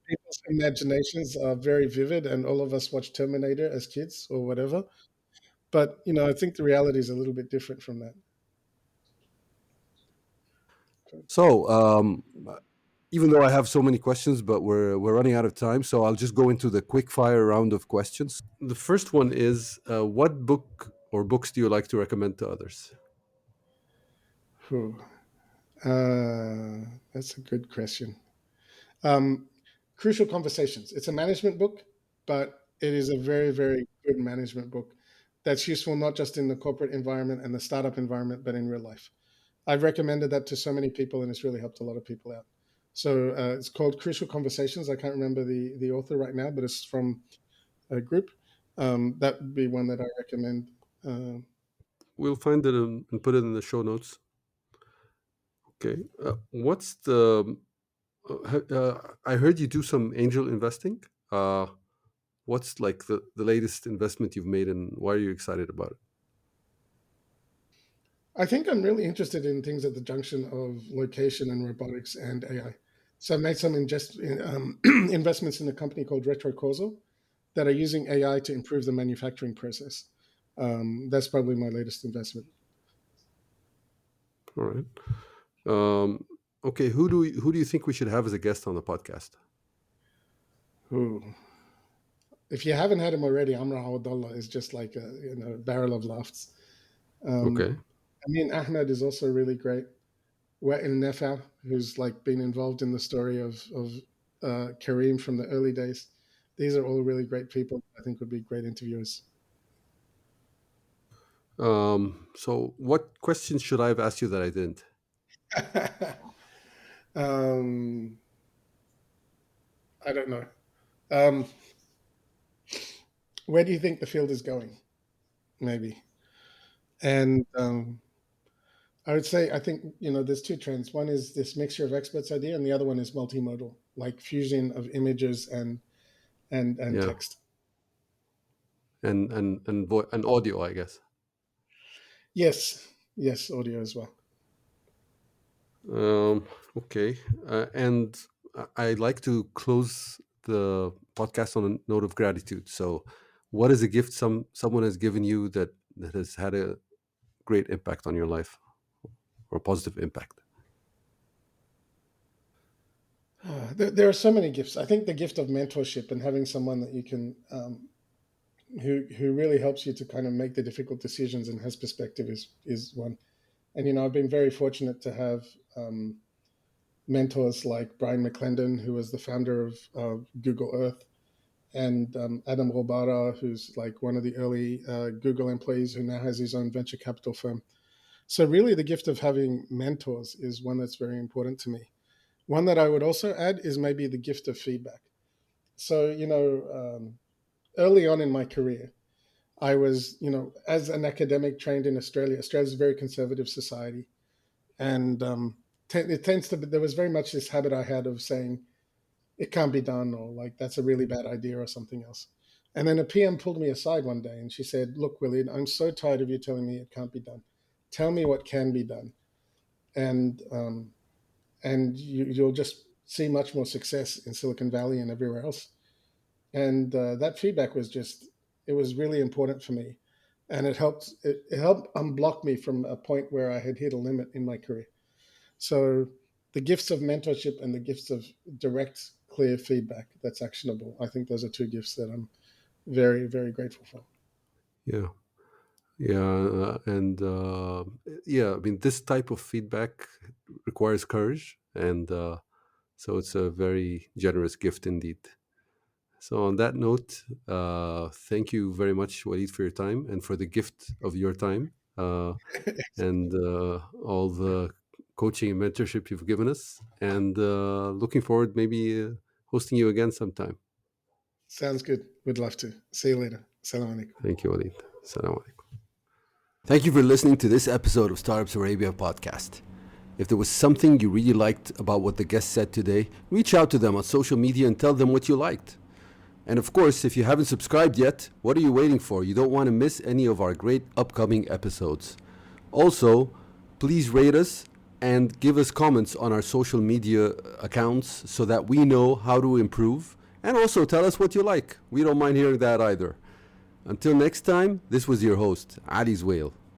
people's imaginations are very vivid, and all of us watched Terminator as kids or whatever. But I think the reality is a little bit different from that. So, even though I have so many questions, but we're running out of time, so I'll just go into the quick fire round of questions. The first one is, what book or books do you like to recommend to others? Whew. That's a good question. Um, Crucial Conversations. It's a management book, but it is a very, very good management book that's useful not just in the corporate environment and the startup environment, but in real life. I've recommended that to so many people, and it's really helped a lot of people out. So it's called Crucial Conversations. I can't remember the author right now, but it's from a group. That would be one that I recommend. Uh, We'll find it and put it in the show notes. Okay. What's the? I heard you do some angel investing. What's like the latest investment you've made, and why are you excited about it? I think I'm really interested in things at the junction of location and robotics and AI. So I've made some investments in a company called Retrocausal that are using AI to improve the manufacturing process. That's probably my latest investment. All right. Um, okay. Who do you think we should have as a guest on the podcast? Ooh. If you haven't had him already, Amra Awadullah is just like a barrel of laughs. Um, Okay. I mean, Ahmed is also really great. Wa'il Nefa, who's like been involved in the story of Kareem from the early days. These are all really great people. I think would be great interviewers. So, what questions should I have asked you that I didn't? um, I don't know. Um, where do you think the field is going? Maybe. And I would say I think there's two trends. One is this mixture of experts idea, and the other one is multimodal, like fusion of images and Yeah, text. and audio, I guess. Yes, yes, audio as well. Um, okay, and I'd like to close the podcast on a note of gratitude. So, what is a gift someone has given you that has had a great impact on your life or a positive impact? There are so many gifts. I think the gift of mentorship and having someone that you can, who really helps you to kind of make the difficult decisions and has perspective is one. And I've been very fortunate to have mentors like Brian McClendon, who was the founder of Google Earth, and Adam Robara, who's like one of the early Google employees who now has his own venture capital firm. So really, the gift of having mentors is one that's very important to me. One that I would also add is maybe the gift of feedback. So, early on in my career, I was, as an academic trained in Australia. Australia's a very conservative society. And it tends to be, there was very much this habit I had of saying, it can't be done, or like, that's a really bad idea, or something else. And then a PM pulled me aside one day and she said, look, Waleed, I'm so tired of you telling me it can't be done. Tell me what can be done. And, you'll just see much more success in Silicon Valley and everywhere else. And that feedback was just, it was really important for me. And it helped unblock me from a point where I had hit a limit in my career. So the gifts of mentorship and the gifts of direct, clear feedback that's actionable, I think those are two gifts that I'm very, very grateful for. Yeah. And yeah, I mean, this type of feedback requires courage, and so it's a very generous gift indeed. So, on that note, thank you very much, Waleed, for your time and for the gift of your time, and all the coaching and mentorship you've given us. And looking forward, maybe hosting you again sometime. Sounds good. Would love to. See you later. Salam alaikum. Thank you, Waleed. Assalamu alaikum. Thank you for listening to this episode of Startups Arabia podcast. If there was something you really liked about what the guest said today, reach out to them on social media and tell them what you liked. And of course, if you haven't subscribed yet, what are you waiting for? You don't want to miss any of our great upcoming episodes. Also, please rate us and give us comments on our social media accounts so that we know how to improve. And also tell us what you like. We don't mind hearing that either. Until next time, this was your host, Ali's Whale.